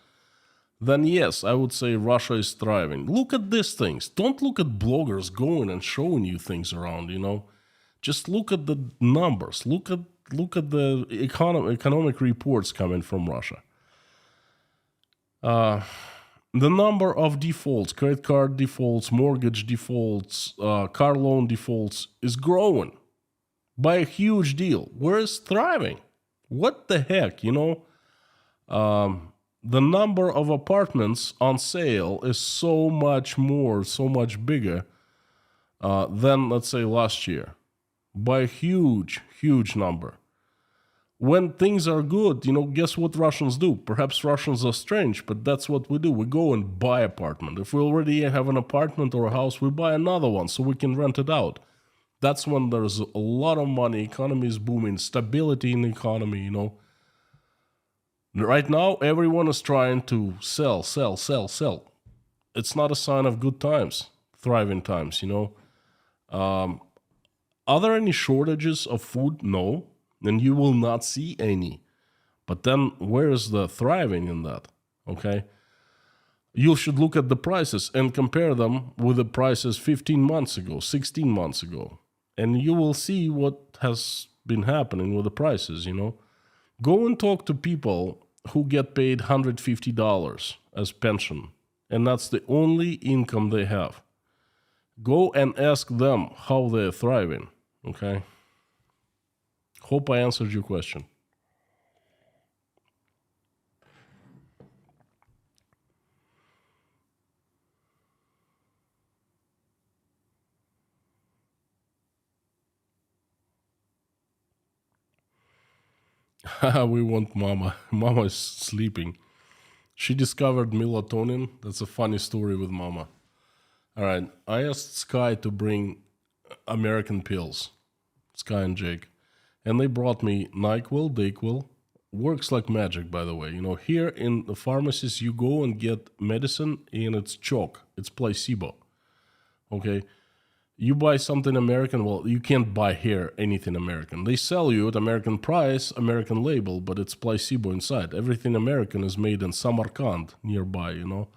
Speaker 1: then yes, I would say Russia is thriving. Look at these things. Don't look at bloggers going and showing you things around, you know. Just look at the numbers. Look at the economic reports coming from Russia. The number of defaults, credit card defaults, mortgage defaults, car loan defaults is growing by a huge deal. Where is thriving? What the heck, you know? The number of apartments on sale is so much bigger than, let's say, last year. By a huge, huge number. When things are good, you know, guess what Russians do? Perhaps Russians are strange, but that's what we do. We go and buy apartment. If we already have an apartment or a house, we buy another one so we can rent it out. That's when there's a lot of money, economy is booming, stability in the economy, you know. Right now, everyone is trying to sell. It's not a sign of good times, thriving times, you know. Are there any shortages of food? No. And you will not see any. But then where is the thriving in that? Okay. You should look at the prices and compare them with the prices 15 months ago, 16 months ago. And you will see what has been happening with the prices, you know. Go and talk to people who get paid $150 as pension. And that's the only income they have. Go and ask them how they're thriving. Okay. Hope I answered your question. We want Mama. Mama is sleeping. She discovered melatonin. That's a funny story with Mama. All right. I asked Sky to bring American pills. Sky and Jake. And they brought me NyQuil, DayQuil. Works like magic, by the way. You know, here in the pharmacies, you go and get medicine and it's chalk. It's placebo. Okay? You buy something American, well, you can't buy here anything American. They sell you at American price, American label, but it's placebo inside. Everything American is made in Samarkand, nearby, you know.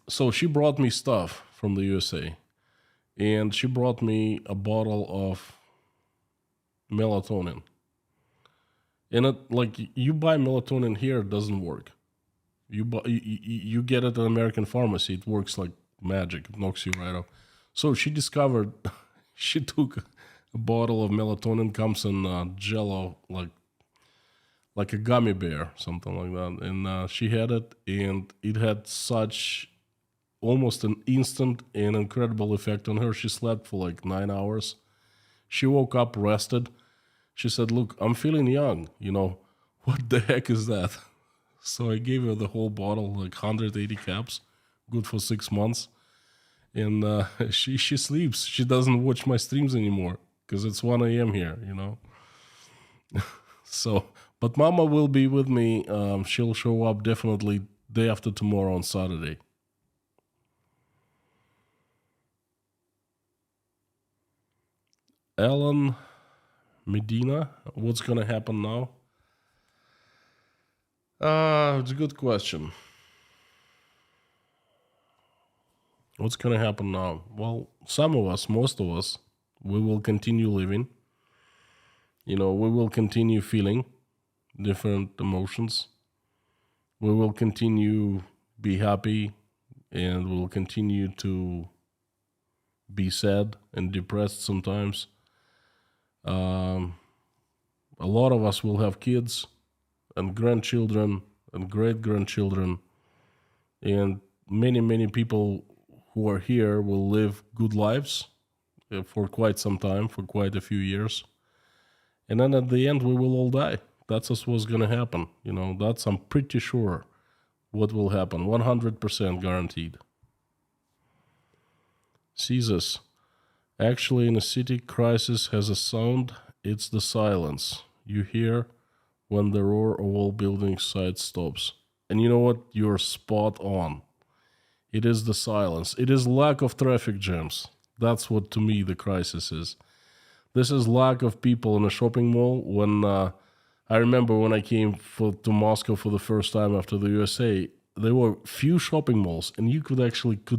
Speaker 1: So she brought me stuff from the USA. And she brought me a bottle of melatonin. And you buy melatonin here, it doesn't work. You get it at an American pharmacy, it works like magic. It knocks you right off. So she discovered, she took a bottle of melatonin, comes in Jello, like a gummy bear, something like that. And she had it, and it had such almost an instant and incredible effect on her. She slept for like 9 hours. She woke up rested. She said, "Look, I'm feeling young. What the heck is that?" So I gave her the whole bottle, like 180 caps, good for 6 months. And she sleeps. She doesn't watch my streams anymore because it's 1 a.m. here. So, but Mama will be with me. She'll show up definitely day after tomorrow on Saturday. Alan Medina, what's gonna happen now? It's a good question. What's gonna happen now? Well, some of us, most of us, we will continue living. We will continue feeling different emotions. We will continue be happy, and we'll continue to be sad and depressed sometimes. A lot of us will have kids and grandchildren and great grandchildren, and many people who are here will live good lives for quite some time, for quite a few years. And then at the end, we will all die. That's just what's going to happen. That's, I'm pretty sure, what will happen. 100% guaranteed. Caesars. Actually, in a city, crisis has a sound. It's the silence you hear when the roar of all building sites stops. And you know what? You're spot on. It is the silence. It is lack of traffic jams. That's what, to me, the crisis is. This is lack of people in a shopping mall. When I remember when I came to Moscow for the first time after the USA, there were few shopping malls, and you could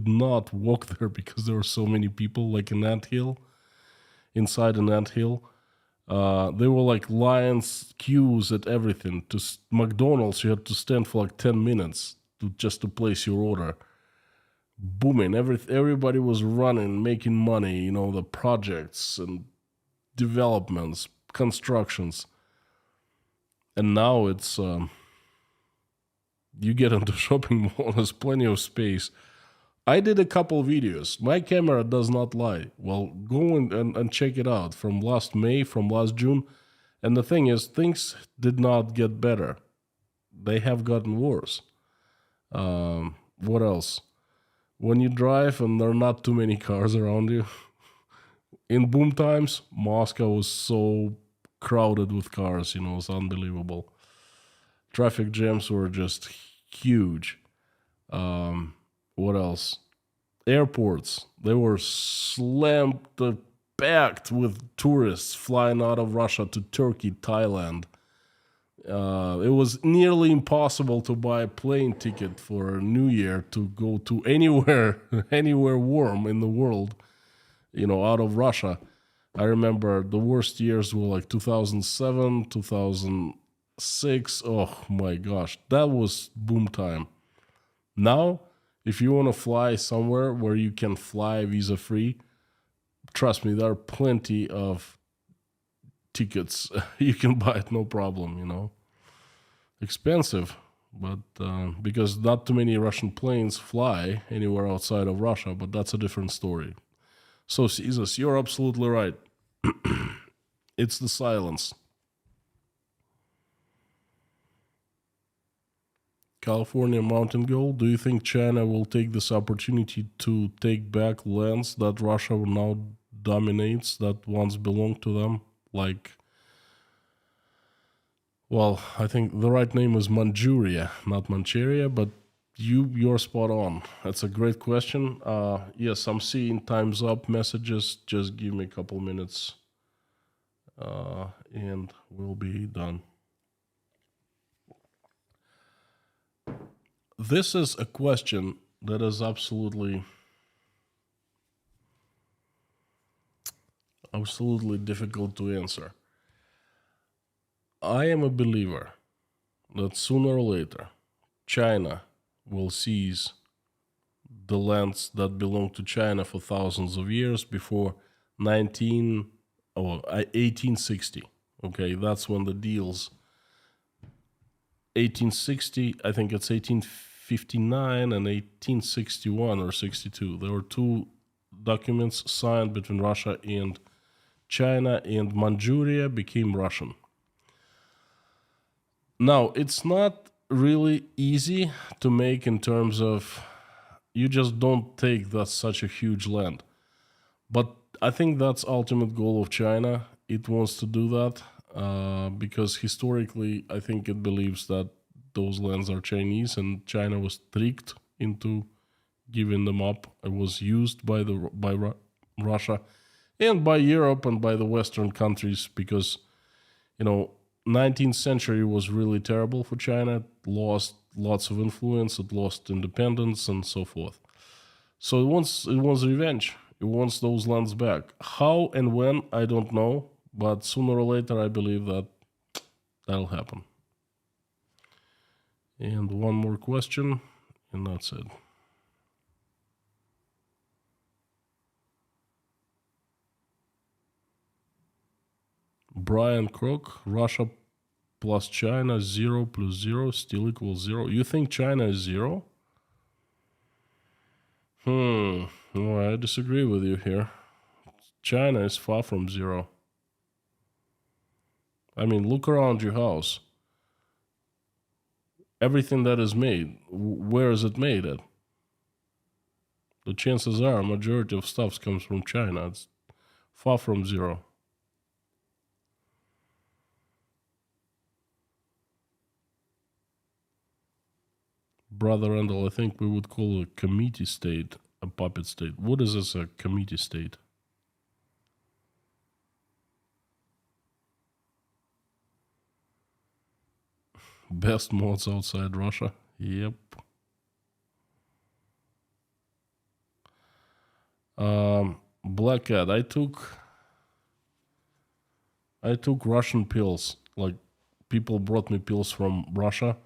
Speaker 1: not walk there because there were so many people, like an anthill, inside an anthill. There were like lines, queues at everything. To McDonald's, you had to stand for like 10 minutes just to place your order. Booming. Everybody was running, making money, the projects and developments, constructions. And now it's, you get into shopping mall, there's plenty of space. I did a couple videos. My camera does not lie. Well, go and check it out from last May, from last June. And the thing is, things did not get better. They have gotten worse. What else? When you drive and there are not too many cars around you. In boom times, Moscow was so crowded with cars, it was unbelievable. Traffic jams were just huge. What else? Airports, they were slammed, packed with tourists flying out of Russia to Turkey, Thailand. It was nearly impossible to buy a plane ticket for New Year to go to anywhere warm in the world, out of Russia. I remember the worst years were like 2007, 2006. Oh my gosh, that was boom time. Now, if you want to fly somewhere where you can fly visa-free, trust me, there are plenty of tickets. You can buy it, no problem, Expensive, but because not too many Russian planes fly anywhere outside of Russia, but that's a different story. So, Caesars, you're absolutely right. It's the silence. California Mountain Gold, do you think China will take this opportunity to take back lands that Russia now dominates, that once belonged to them? I think the right name is Manchuria, not Manchuria, but you're spot on. That's a great question. Yes, I'm seeing time's up messages. Just give me a couple minutes and we'll be done. This is a question that is absolutely difficult to answer. I am a believer that sooner or later China will seize the lands that belong to China for thousands of years before 1860. Okay, that's when the deals 1860, I think it's 1859 and 1861 or 62. There were two documents signed between Russia and China, and Manchuria became Russian. Now, it's not really easy to make in terms of you just don't take that such a huge land. But I think that's ultimate goal of China. It wants to do that because historically, I think it believes that those lands are Chinese, and China was tricked into giving them up. It was used by Russia and by Europe and by the Western countries because 19th century was really terrible for China. It lost lots of influence. It lost independence and so forth. So it wants revenge. It wants those lands back. How and when, I don't know. But sooner or later, I believe that that'll happen. And one more question, and that's it. Brian Crook, Russia plus China, 0 plus 0 still equals 0. You think China is 0? Well, I disagree with you here. China is far from 0. I mean, look around your house. Everything that is made, where is it made at? The chances are a majority of stuff comes from China. It's far from 0. Brother Randall, I think we would call a committee state a puppet state. What is this, a committee state? Best mods outside Russia? Yep. Black Cat, I took Russian pills. Like, people brought me pills from Russia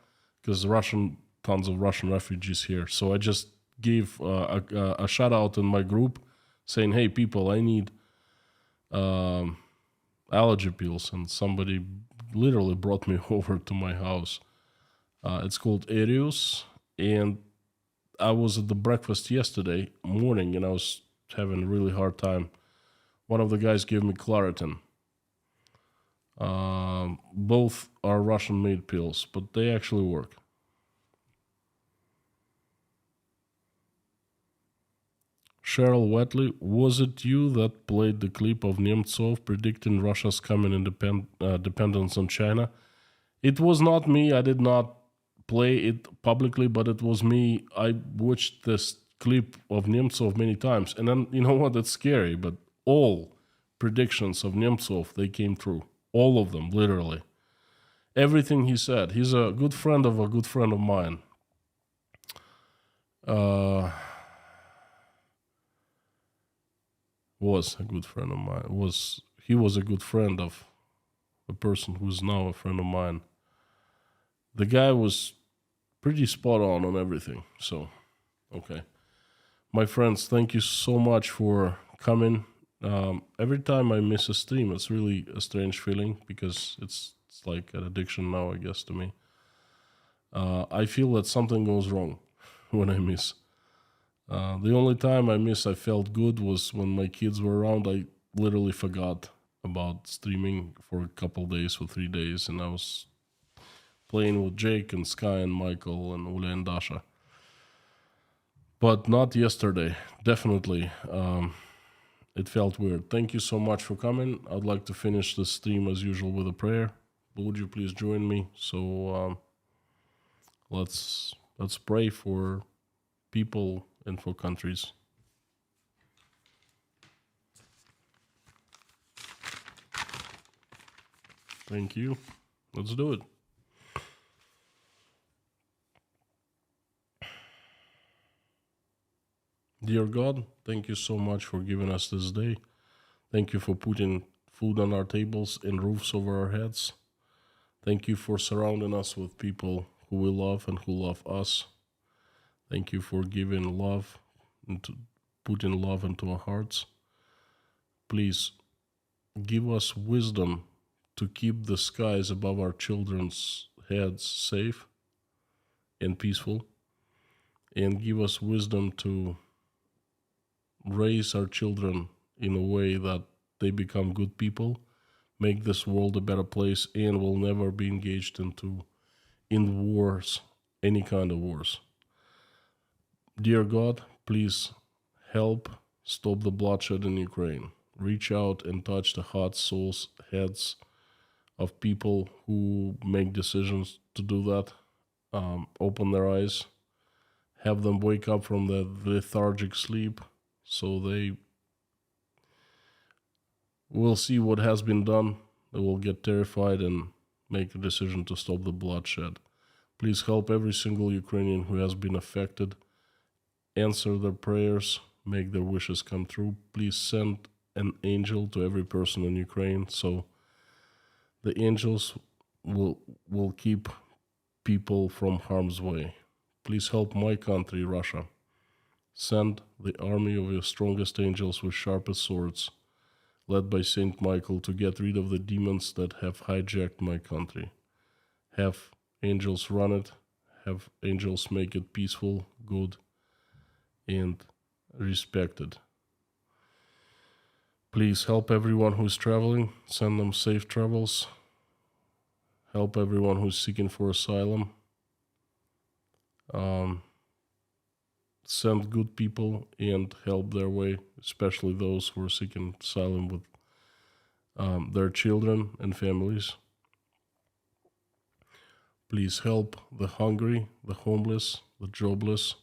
Speaker 1: because tons of Russian refugees here. So I just gave a shout out in my group saying, hey, people, I need allergy pills. And somebody literally brought me over to my house. It's called Arius. And I was at the breakfast yesterday morning and I was having a really hard time. One of the guys gave me Claritin. Both are Russian-made pills, but they actually work. Cheryl Watley, was it you that played the clip of Nemtsov predicting Russia's coming dependence on China? It was not me. I did not play it publicly, but it was me. I watched this clip of Nemtsov many times. And then, you know what? It's scary, but all predictions of Nemtsov, they came true. All of them, literally. Everything he said. He's a good friend of a good friend of mine. Was a good friend of mine. He was a good friend of a person who's now a friend of mine. The guy was pretty spot on everything. So, okay. My friends, thank you so much for coming. Every time I miss a stream, it's really a strange feeling because it's like an addiction now, I guess, to me. I feel that something goes wrong when I miss. The only time I felt good was when my kids were around. I literally forgot about streaming for a couple days, for 3 days, and I was playing with Jake and Sky and Michael and Ule and Dasha. But not yesterday, definitely. It felt weird. Thank you so much for coming. I'd like to finish the stream as usual with a prayer. Would you please join me? So let's pray for people and for countries. Thank you. Let's do it. Dear God, thank you so much for giving us this day. Thank you for putting food on our tables and roofs over our heads. Thank you for surrounding us with people who we love and who love us. Thank you for giving love and putting love into our hearts. Please give us wisdom to keep the skies above our children's heads safe and peaceful, and give us wisdom to raise our children in a way that they become good people, make this world a better place, and will never be engaged in wars, any kind of wars. Dear God, please help stop the bloodshed in Ukraine. Reach out and touch the hearts, souls, heads of people who make decisions to do that. Open their eyes, have them wake up from the lethargic sleep so they will see what has been done. They will get terrified and make a decision to stop the bloodshed. Please help every single Ukrainian who has been affected. Answer their prayers, make their wishes come true. Please send an angel to every person in Ukraine so the angels will keep people from harm's way. Please help my country, Russia. Send the army of your strongest angels with sharpest swords, led by Saint Michael, to get rid of the demons that have hijacked my country. Have angels run it, have angels make it peaceful, good, and respected. Please help everyone who is traveling, send them safe travels. Help everyone who's seeking for asylum. Send good people and help their way, especially those who are seeking asylum with their children and families. Please help the hungry, the homeless, the jobless,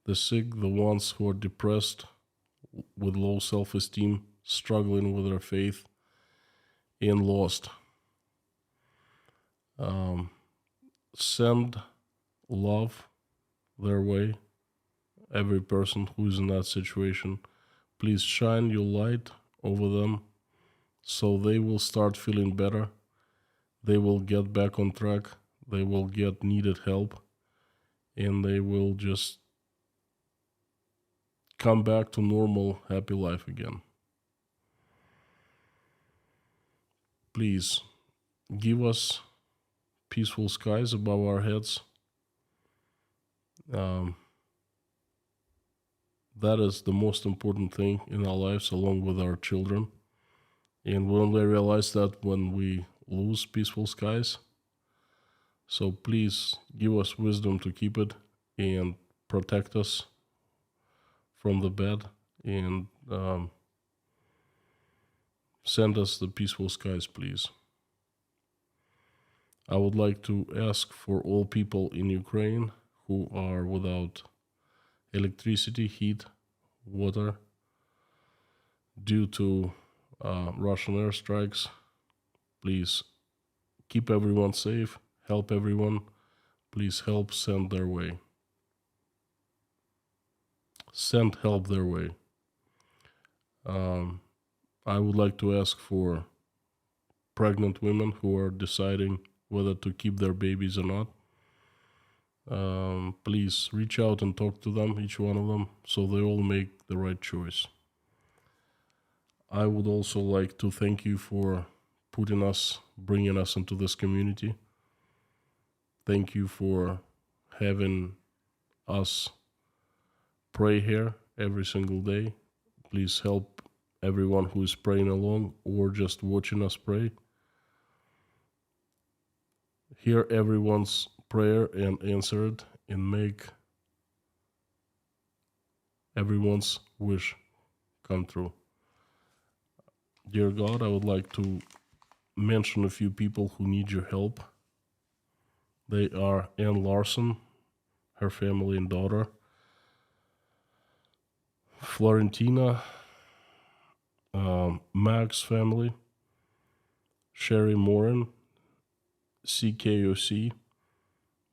Speaker 1: the sick, the ones who are depressed, with low self-esteem, struggling with their faith, and lost. Send love their way, every person who is in that situation. Please shine your light over them so they will start feeling better. They will get back on track. They will get needed help. And they will just come back to normal, happy life again. Please give us peaceful skies above our heads. That is the most important thing in our lives, along with our children. And we only realize that when we lose peaceful skies. So please give us wisdom to keep it and protect us from the bad, and send us the peaceful skies, please. I would like to ask for all people in Ukraine who are without electricity, heat, water, due to Russian airstrikes. Please keep everyone safe, help everyone. Please help send their way. Send help their way. I would like to ask for pregnant women who are deciding whether to keep their babies or not. Please reach out and talk to them, each one of them, so they all make the right choice. I would also like to thank you for bringing us into this community. Thank you for having us pray here every single day. Please help everyone who is praying along or just watching us pray. Hear everyone's prayer and answer it, and make everyone's wish come true. Dear God, I would like to mention a few people who need your help. They are Ann Larson, her family and daughter, Florentina, Mac's family, Sherry Morin, CKOC,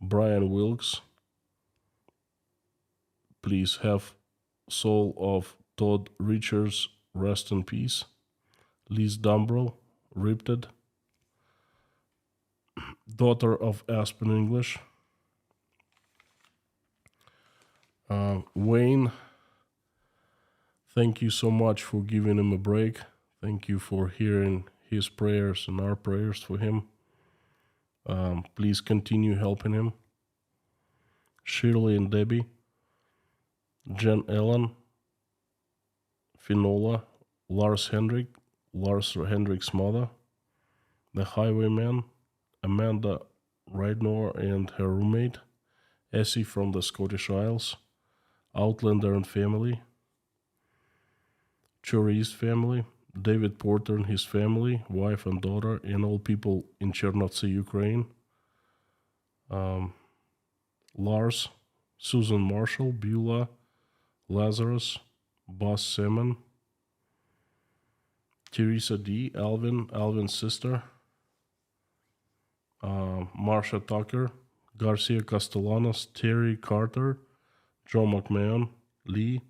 Speaker 1: Brian Wilkes. Please have soul of Todd Richards rest in peace. Liz Dumbrell, Ripted, daughter of Aspen English. Wayne, thank you so much for giving him a break. Thank you for hearing his prayers and our prayers for him. Please continue helping him. Shirley and Debbie, Jen Ellen, Finola, Lars Hendrick's mother, the Highwayman, Amanda Rydnor and her roommate, Essie from the Scottish Isles, Outlander and family, Chori's family, David Porter and his family, wife and daughter, and all people in Chernovtsi, Ukraine. Lars, Susan Marshall, Beulah, Lazarus, Boss Simon, Teresa D, Alvin's sister, Marsha Tucker, Garcia Castellanos, Terry Carter, Joe McMahon, Lee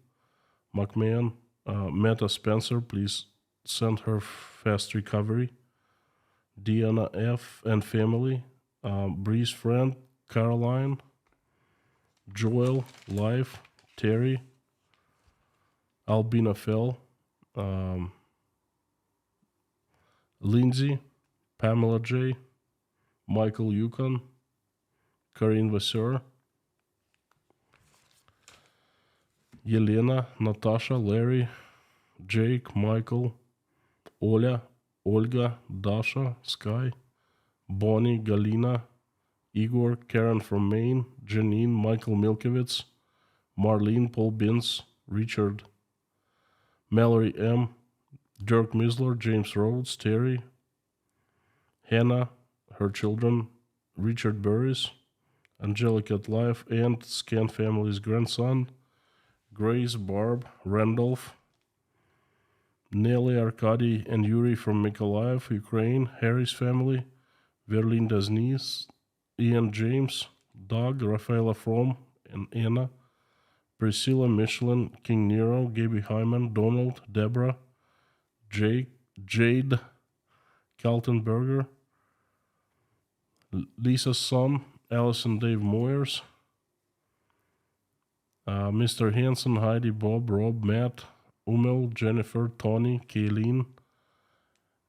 Speaker 1: McMahon, Meta Spencer, please send her fast recovery, Deanna F and family, Bree's friend, Caroline, Joel, Life, Terry, Albina Fell, Lindsay, Pamela J, Michael Yukon, Karin Vasseur, Yelena, Natasha, Larry, Jake, Michael, Oля, Olga, Dasha, Sky, Bonnie, Galina, Igor, Karen from Maine, Janine, Michael Milkowitz, Marlene, Paul Binns, Richard, Mallory M, Dirk Misler, James Rhodes, Terry, Hannah, her children, Richard Burris, Angelica at Life, and Scan family's grandson, Grace, Barb, Randolph, Nelly, Arkady, and Yuri from Mykolaiv, Ukraine, Harry's family, Verlinda's niece, Ian James, Doug, Rafaela From, and Anna, Priscilla, Michelin, King Nero, Gaby Hyman, Donald, Deborah, Jade, Kaltenberger, Lisa's son, Alice and Dave Moyers, Mr. Hanson, Heidi, Bob, Rob, Matt, Umel, Jennifer, Tony, Kayleen,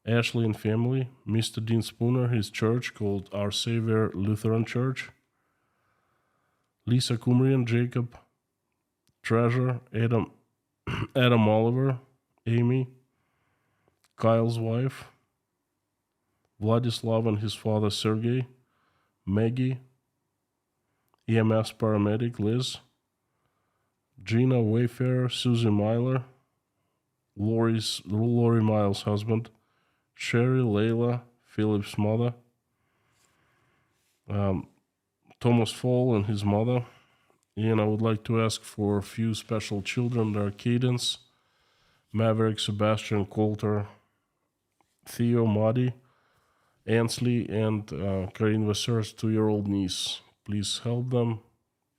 Speaker 1: Ashley and family, Mr. Dean Spooner, his church called Our Savior Lutheran Church, Lisa Kumrian, Jacob, Treasure, Adam Oliver, Amy, Kyle's wife, Vladislav and his father Sergey, Maggie, EMS paramedic Liz, Gina Wayfarer, Susie Myler, Lori Miles' husband, Sherry, Layla, Philip's mother, Thomas Fall and his mother. And I would like to ask for a few special children. There are Cadence, Maverick, Sebastian, Coulter, Theo, Madi, Ansley, and Karin Vassar's 2-year-old niece. Please help them,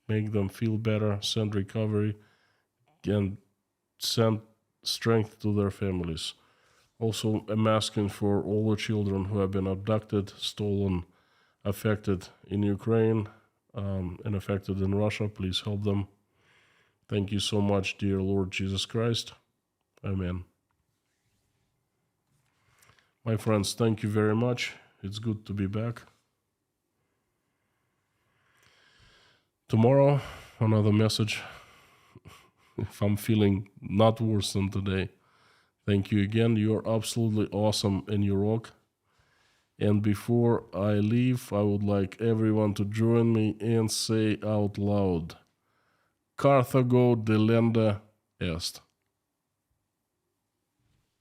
Speaker 1: make them feel better, send recovery, and send strength to their families. Also, I'm asking for all the children who have been abducted, stolen, affected in Ukraine, and affected in Russia. Please help them. Thank you so much, dear Lord Jesus Christ. Amen. My friends, thank you very much. It's good to be back. Tomorrow, another message. If I'm feeling not worse than today. Thank you again. You're absolutely awesome and you rock. And before I leave, I would like everyone to join me and say out loud, Carthago delenda est.